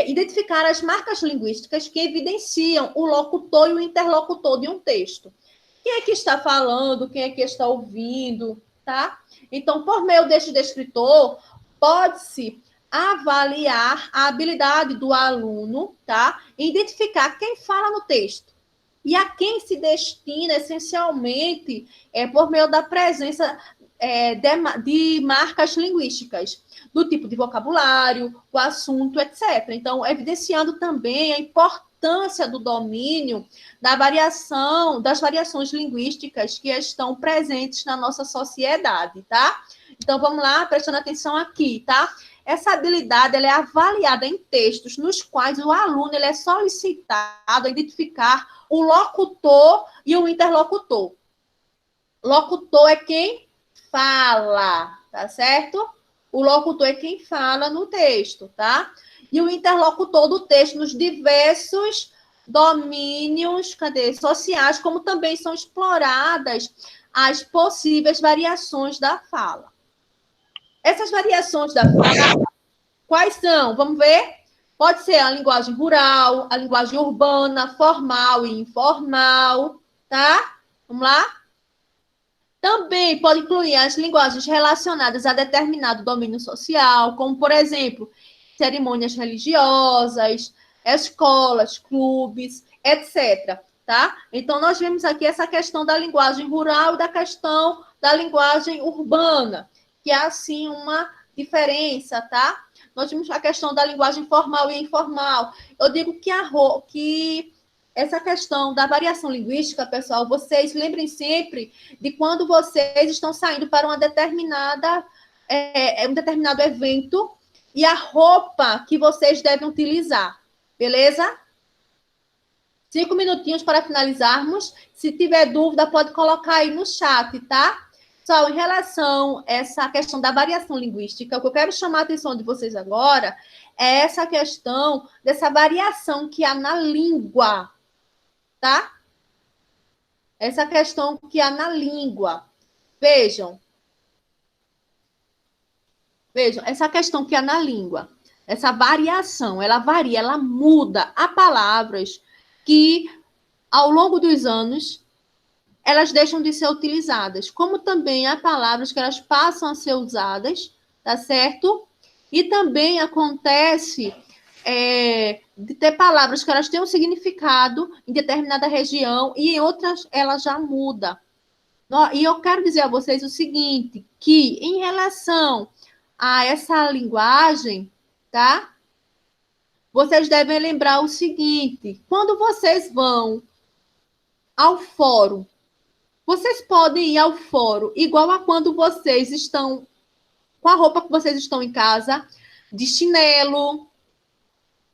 identificar as marcas linguísticas que evidenciam o locutor e o interlocutor de um texto. Quem é que está falando, quem é que está ouvindo, tá? Então, por meio deste descritor, pode-se avaliar a habilidade do aluno, tá? E identificar quem fala no texto e a quem se destina essencialmente por meio da presença de marcas linguísticas, do tipo de vocabulário, o assunto, etc. Então, evidenciando também a importância do domínio das variações linguísticas que estão presentes na nossa sociedade, tá? Então, vamos lá, prestando atenção aqui, tá? Essa habilidade ela é avaliada em textos nos quais o aluno ele é solicitado a identificar o locutor e o interlocutor. Locutor é quem fala, tá certo? O locutor é quem fala no texto, tá? E o interlocutor do texto nos diversos domínios, sociais, como também são exploradas as possíveis variações da fala. Essas variações da fala, quais são? Vamos ver? Pode ser a linguagem rural, a linguagem urbana, formal e informal, tá? Vamos lá? Também pode incluir as linguagens relacionadas a determinado domínio social, como, por exemplo, cerimônias religiosas, escolas, clubes, etc. Tá? Então, nós vemos aqui essa questão da linguagem rural e da questão da linguagem urbana, que há, assim, uma diferença, tá? Nós vimos a questão da linguagem formal e informal. Eu digo que essa questão da variação linguística, pessoal, vocês lembrem sempre de quando vocês estão saindo para um determinado evento e a roupa que vocês devem utilizar, beleza? 5 minutinhos para finalizarmos. Se tiver dúvida, pode colocar aí no chat, tá? Pessoal, em relação a essa questão da variação linguística, o que eu quero chamar a atenção de vocês agora é essa questão dessa variação que há na língua, tá? Essa questão que há na língua. Vejam, essa questão que há na língua, essa variação, ela varia, ela muda. Há palavras que, ao longo dos anos, elas deixam de ser utilizadas, como também há palavras que elas passam a ser usadas, tá certo? E também acontece de ter palavras que elas têm um significado em determinada região e em outras ela já muda. E eu quero dizer a vocês o seguinte, que em relação a essa linguagem, tá? Vocês devem lembrar o seguinte, quando vocês vão ao fórum, vocês podem ir ao fórum igual a quando vocês estão com a roupa que vocês estão em casa, de chinelo,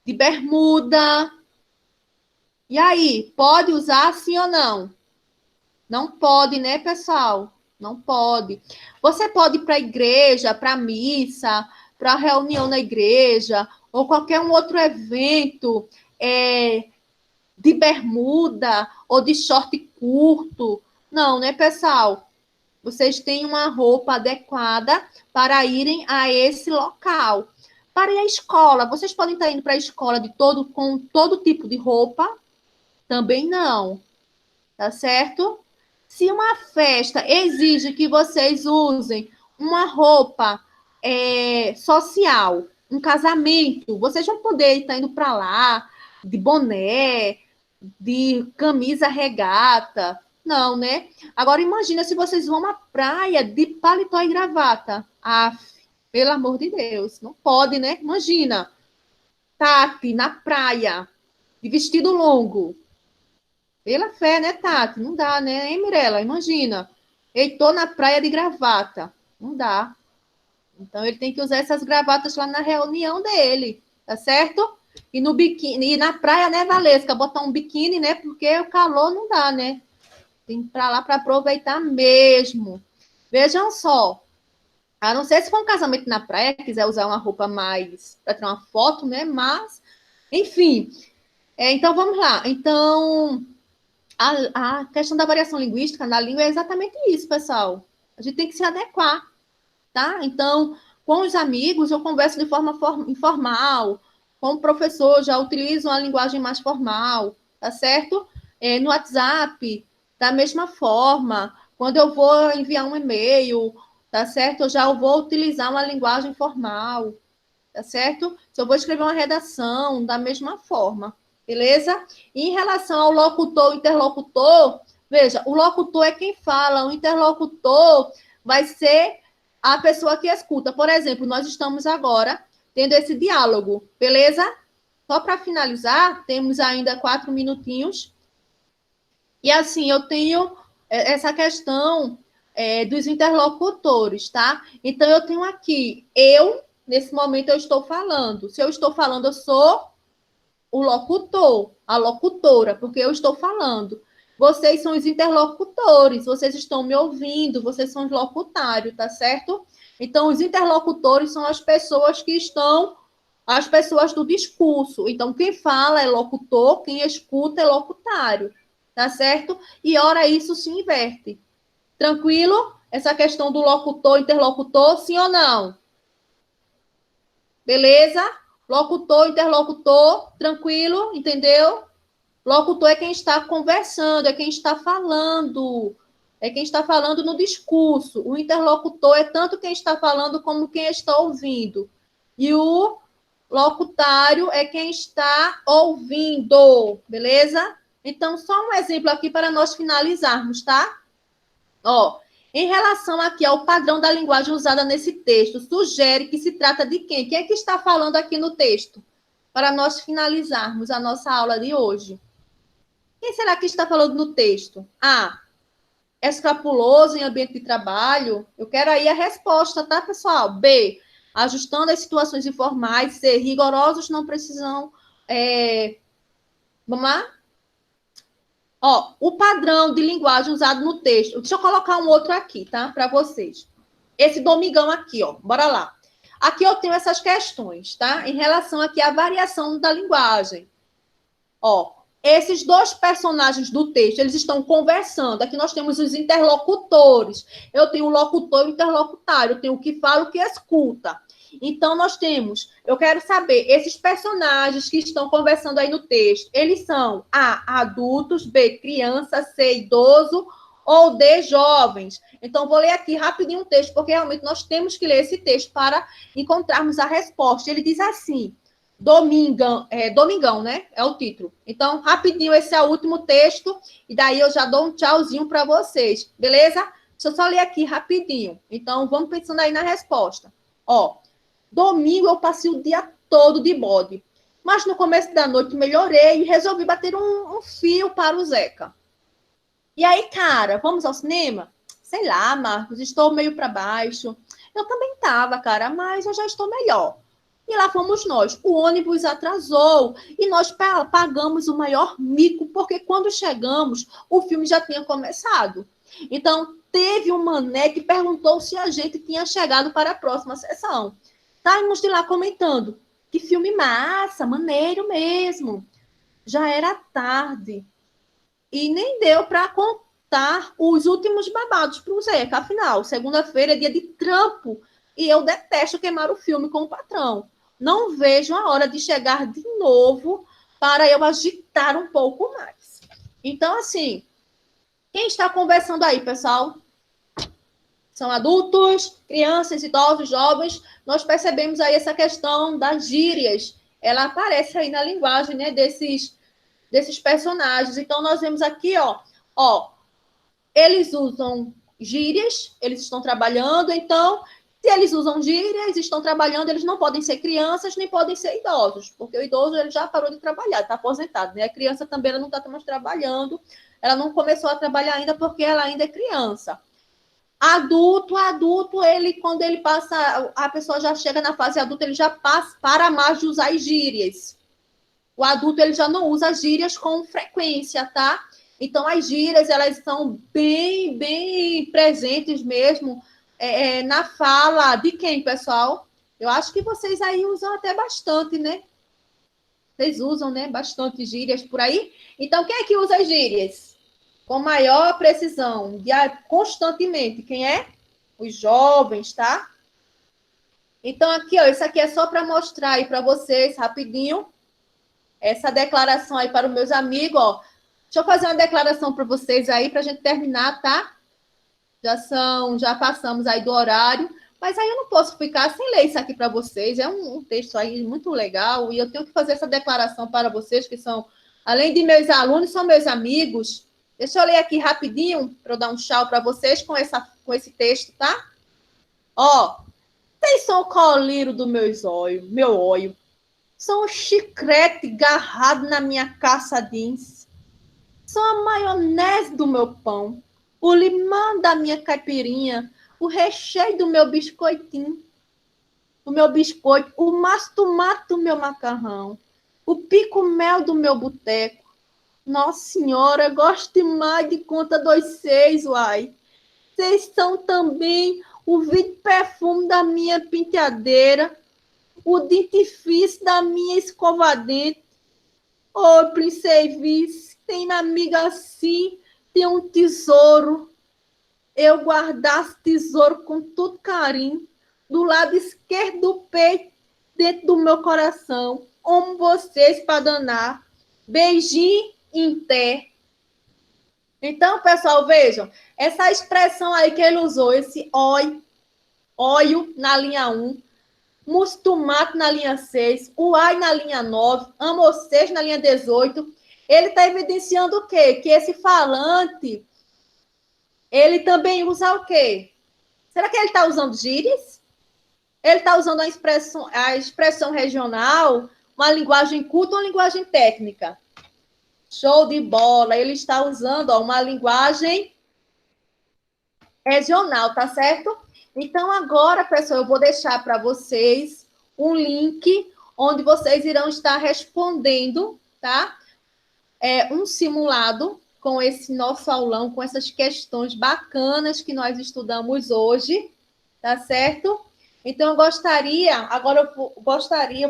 de bermuda. E aí, pode usar sim ou não? Não pode, né, pessoal? Não pode. Você pode ir para a igreja, para a missa, para a reunião na igreja, ou qualquer um outro evento de bermuda ou de short curto. Não, né, pessoal? Vocês têm uma roupa adequada para irem a esse local. Para ir à escola, vocês podem estar indo para a escola com todo tipo de roupa? Também não, tá certo? Se uma festa exige que vocês usem uma roupa social, um casamento, vocês vão poder estar indo para lá de boné, de camisa regata. Não, né? Agora imagina se vocês vão à praia de paletó e gravata. Ah, pelo amor de Deus, não pode, né? Imagina, Tati na praia de vestido longo. Pela fé, né, Tati? Não dá, né, hein, Mirella? Imagina. Heitor na praia de gravata. Não dá. Então ele tem que usar essas gravatas lá na reunião dele, tá certo? E no biquíni, e na praia, né, Valesca, botar um biquíni, né? Porque o calor não dá, né? Tem que ir para lá para aproveitar mesmo. Vejam só. A não ser se for um casamento na praia, quiser usar uma roupa mais para tirar uma foto, né? Mas, enfim. Então vamos lá. Então, a questão da variação linguística na língua é exatamente isso, pessoal. A gente tem que se adequar, tá? Então, com os amigos, eu converso de forma informal. Com o professor, já utilizo uma linguagem mais formal, tá certo? No WhatsApp, da mesma forma. Quando eu vou enviar um e-mail, tá certo? Eu já vou utilizar uma linguagem formal, tá certo? Se eu vou escrever uma redação, da mesma forma, beleza? E em relação ao locutor, interlocutor, veja, o locutor é quem fala, o interlocutor vai ser a pessoa que escuta. Por exemplo, nós estamos agora tendo esse diálogo, beleza? Só para finalizar, temos ainda 4 minutinhos. E assim, eu tenho essa questão dos interlocutores, tá? Então, eu tenho aqui, nesse momento, eu estou falando. Se eu estou falando, eu sou o locutor, a locutora, porque eu estou falando. Vocês são os interlocutores, vocês estão me ouvindo, vocês são os locutários, tá certo? Então, os interlocutores são as pessoas que estão, as pessoas do discurso. Então, quem fala é locutor, quem escuta é locutário, tá certo? E ora isso se inverte. Tranquilo? Essa questão do locutor, interlocutor, sim ou não? Beleza? Locutor, interlocutor, tranquilo, entendeu? Locutor é quem está conversando, é quem está falando, é quem está falando no discurso. O interlocutor é tanto quem está falando como quem está ouvindo. E o locutário é quem está ouvindo, beleza? Então, só um exemplo aqui para nós finalizarmos, tá? Ó, em relação aqui ao padrão da linguagem usada nesse texto, sugere que se trata de quem? Quem é que está falando aqui no texto? Para nós finalizarmos a nossa aula de hoje. Quem será que está falando no texto? A. Escrapuloso em ambiente de trabalho? Eu quero aí a resposta, tá, pessoal? B. Ajustando as situações informais. C. Rigorosos não precisam. Vamos lá? Ó, o padrão de linguagem usado no texto. Deixa eu colocar um outro aqui, tá? Para vocês. Esse domingão aqui, ó. Bora lá. Aqui eu tenho essas questões, tá? Em relação aqui à variação da linguagem. Ó, esses dois personagens do texto, eles estão conversando. Aqui nós temos os interlocutores. Eu tenho o locutor e o interlocutário. Eu tenho o que fala e o que escuta. Então, nós temos, eu quero saber, esses personagens que estão conversando aí no texto, eles são A, adultos, B, criança, C, idoso ou D, jovens. Então, vou ler aqui rapidinho o texto, porque realmente nós temos que ler esse texto para encontrarmos a resposta. Ele diz assim, Domingão, né? É o título. Então, rapidinho, esse é o último texto, e daí eu já dou um tchauzinho para vocês, beleza? Deixa eu só ler aqui rapidinho. Então, vamos pensando aí na resposta. Ó, domingo eu passei o dia todo de bode, mas no começo da noite melhorei e resolvi bater um fio para o Zeca. E aí, cara, vamos ao cinema? Sei lá, Marcos, estou meio para baixo. Eu também estava, cara, mas eu já estou melhor. E lá fomos nós. O ônibus atrasou e nós pagamos o maior mico, porque quando chegamos, o filme já tinha começado. Então, teve um mané que perguntou se a gente tinha chegado para a próxima sessão. Saímos de lá comentando. Que filme massa, maneiro mesmo. já era tarde. E nem deu para contar os últimos babados para o Zeca. Afinal, segunda-feira é dia de trampo e eu detesto queimar o filme com o patrão. Não vejo a hora de chegar de novo para eu agitar um pouco mais. Então, assim, quem está conversando aí, pessoal? São adultos, crianças, idosos, jovens. Nós percebemos aí essa questão das gírias. Ela aparece aí na linguagem, né, desses personagens. Então, nós vemos aqui, ó, eles usam gírias, eles estão trabalhando. Então, se eles usam gírias, estão trabalhando, eles não podem ser crianças, nem podem ser idosos, porque o idoso ele já parou de trabalhar, está aposentado, né? A criança também ela não está mais trabalhando, ela não começou a trabalhar ainda porque ela ainda é criança. Adulto, ele, quando ele passa, a pessoa já chega na fase adulta, ele já passa para mais de usar as gírias. O adulto, ele já não usa gírias com frequência, tá? Então, as gírias, elas são bem, bem presentes mesmo na fala de quem, pessoal? Eu acho que vocês aí usam até bastante, né? Vocês usam, né? Bastante gírias por aí. Então, quem é que usa as gírias? Com maior precisão, constantemente. Quem é? Os jovens, tá? Então, aqui, ó, isso aqui é só para mostrar aí para vocês, rapidinho, essa declaração aí para os meus amigos, ó. Deixa eu fazer uma declaração para vocês aí, para a gente terminar, tá? Já passamos aí do horário, mas aí eu não posso ficar sem ler isso aqui para vocês. É um texto aí muito legal e eu tenho que fazer essa declaração para vocês, que são, além de meus alunos, são meus amigos. Deixa eu ler aqui rapidinho, para eu dar um tchau para vocês com esse texto, tá? Ó, vocês são o colírio do meu olho. São o chiclete garrado na minha calça jeans. São a maionese do meu pão. O limão da minha caipirinha. O recheio do meu biscoitinho. Do meu biscoito. O mastomate do meu macarrão. O pico-mel do meu boteco. Nossa Senhora, gosto demais de conta 26, uai. Vocês são também o vidro perfume da minha penteadeira, o dentifício da minha escova-dente. Ô, Princevis, tem uma amiga assim, tem um tesouro. Eu guardasse tesouro com todo carinho, do lado esquerdo do peito, dentro do meu coração. Amo vocês para danar. Beijinho em té. Então, pessoal, vejam, essa expressão aí que ele usou, esse óio na linha 1, mustumato na linha 6, uai na linha 9, amo vocês na linha 18, ele está evidenciando o quê? Que esse falante, ele também usa o quê? Será que ele está usando gírias? Ele está usando a expressão regional, uma linguagem culta ou uma linguagem técnica? Show de bola. Ele está usando uma linguagem regional, tá certo? Então, agora, pessoal, eu vou deixar para vocês um link onde vocês irão estar respondendo, tá? Um simulado com esse nosso aulão, com essas questões bacanas que nós estudamos hoje, tá certo? Então, eu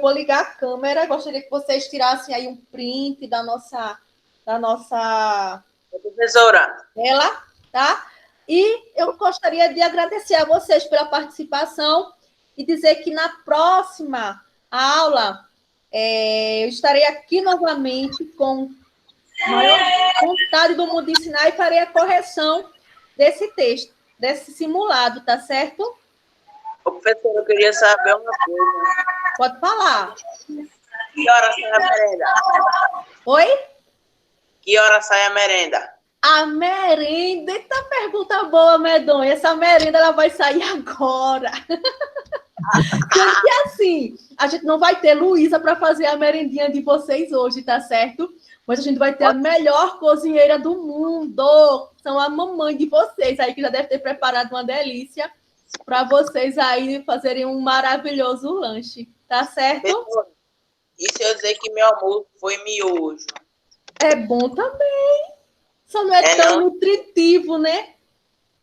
vou ligar a câmera, gostaria que vocês tirassem aí um print da nossa professora tela, tá? E eu gostaria de agradecer a vocês pela participação e dizer que na próxima aula eu estarei aqui novamente com maior vontade do mundo ensinar e farei a correção desse texto, desse simulado, tá certo? Ô, professora, eu queria saber uma coisa. Pode falar. Que hora sai a merenda? Oi? Que hora sai a merenda? A merenda, eita pergunta boa, medonha. Essa merenda ela vai sair agora. Sendo que assim, a gente não vai ter Luísa para fazer a merendinha de vocês hoje, tá certo? Mas a gente vai ter a melhor cozinheira do mundo. São a mamãe de vocês aí, que já deve ter preparado uma delícia para vocês aí fazerem um maravilhoso lanche, tá certo? E se eu dizer que meu almoço foi miojo? É bom também. Só não é tão nutritivo, né?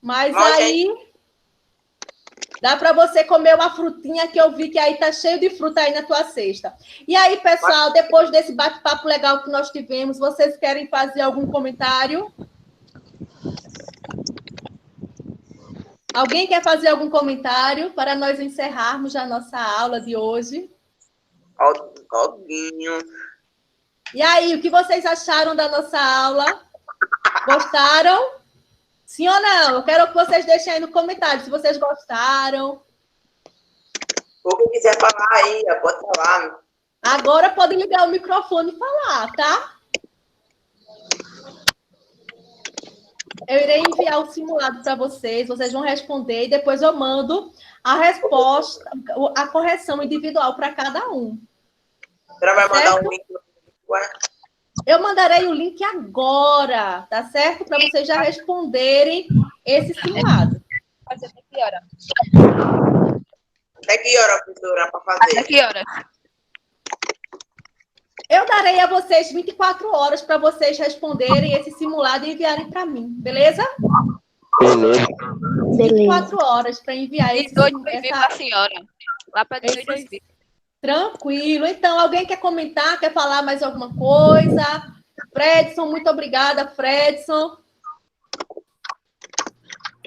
Mas aí... Dá para você comer uma frutinha que eu vi que aí tá cheio de fruta aí na tua cesta. E aí, pessoal, depois desse bate-papo legal que nós tivemos, vocês querem fazer algum comentário? Alguém quer fazer algum comentário para nós encerrarmos a nossa aula de hoje? Alguinho. E aí, o que vocês acharam da nossa aula? Gostaram? Sim ou não? Eu quero que vocês deixem aí no comentário se vocês gostaram. O que quiser falar aí, pode falar. Agora pode ligar o microfone e falar, tá? Eu irei enviar o simulado para vocês, vocês vão responder e depois eu mando a resposta, a correção individual para cada um. Você vai mandar certo? um link. Eu mandarei o link agora, tá certo? Para vocês já responderem esse simulado. Fazer até que hora? Até que hora, professora, para fazer? Até que hora? Eu darei a vocês 24 horas para vocês responderem esse simulado e enviarem para mim, beleza? Beleza. 24 horas para enviar esse 18 para a senhora. Lá para 18 Tranquilo. Então, alguém quer comentar, quer falar mais alguma coisa? Fredson, muito obrigada, Fredson.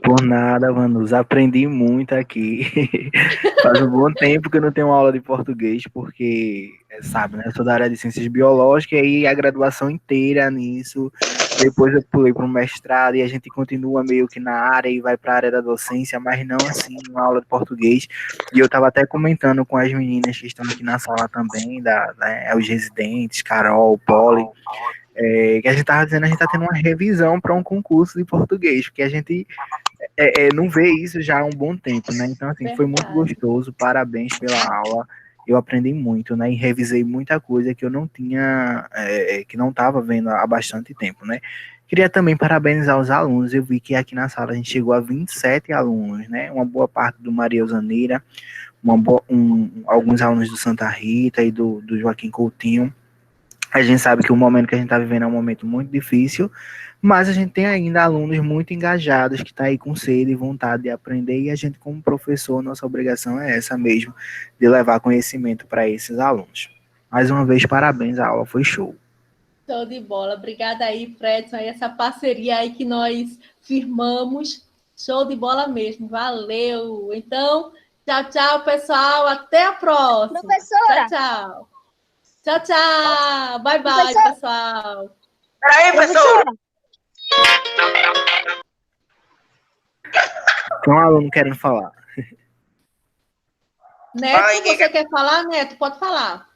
Por nada, Vanus. Aprendi muito aqui. Faz um bom tempo que eu não tenho aula de português, porque, sabe, né? Eu sou da área de ciências biológicas e aí a graduação inteira nisso. Depois eu pulei para o mestrado e a gente continua meio que na área e vai para a área da docência, mas não assim, uma aula de português. E eu estava até comentando com as meninas que estão aqui na sala também, os residentes, Carol, Polly, que a gente estava dizendo, a gente está tendo uma revisão para um concurso de português, porque a gente não vê isso já há um bom tempo, né? Então, assim, foi muito gostoso, parabéns pela aula, eu aprendi muito, né? E revisei muita coisa que eu não tinha, que não estava vendo há bastante tempo, né? Queria também parabenizar os alunos, eu vi que aqui na sala a gente chegou a 27 alunos, né? Uma boa parte do Maria Zaneira, alguns alunos do Santa Rita e do Joaquim Coutinho. A gente sabe que o momento que a gente está vivendo é um momento muito difícil, mas a gente tem ainda alunos muito engajados que estão aí com sede e vontade de aprender, e a gente, como professor, nossa obrigação é essa mesmo, de levar conhecimento para esses alunos. Mais uma vez, parabéns, a aula foi show. Show de bola. Obrigada aí, Fredson, aí essa parceria aí que nós firmamos. Show de bola mesmo. Valeu. Então, tchau, tchau, pessoal. Até a próxima. Professora. Tchau, tchau. Tchau, tchau. Bye, bye, pessoal. Peraí, professora. Tem um aluno querendo falar. Neto, você quer falar, Neto? Pode falar.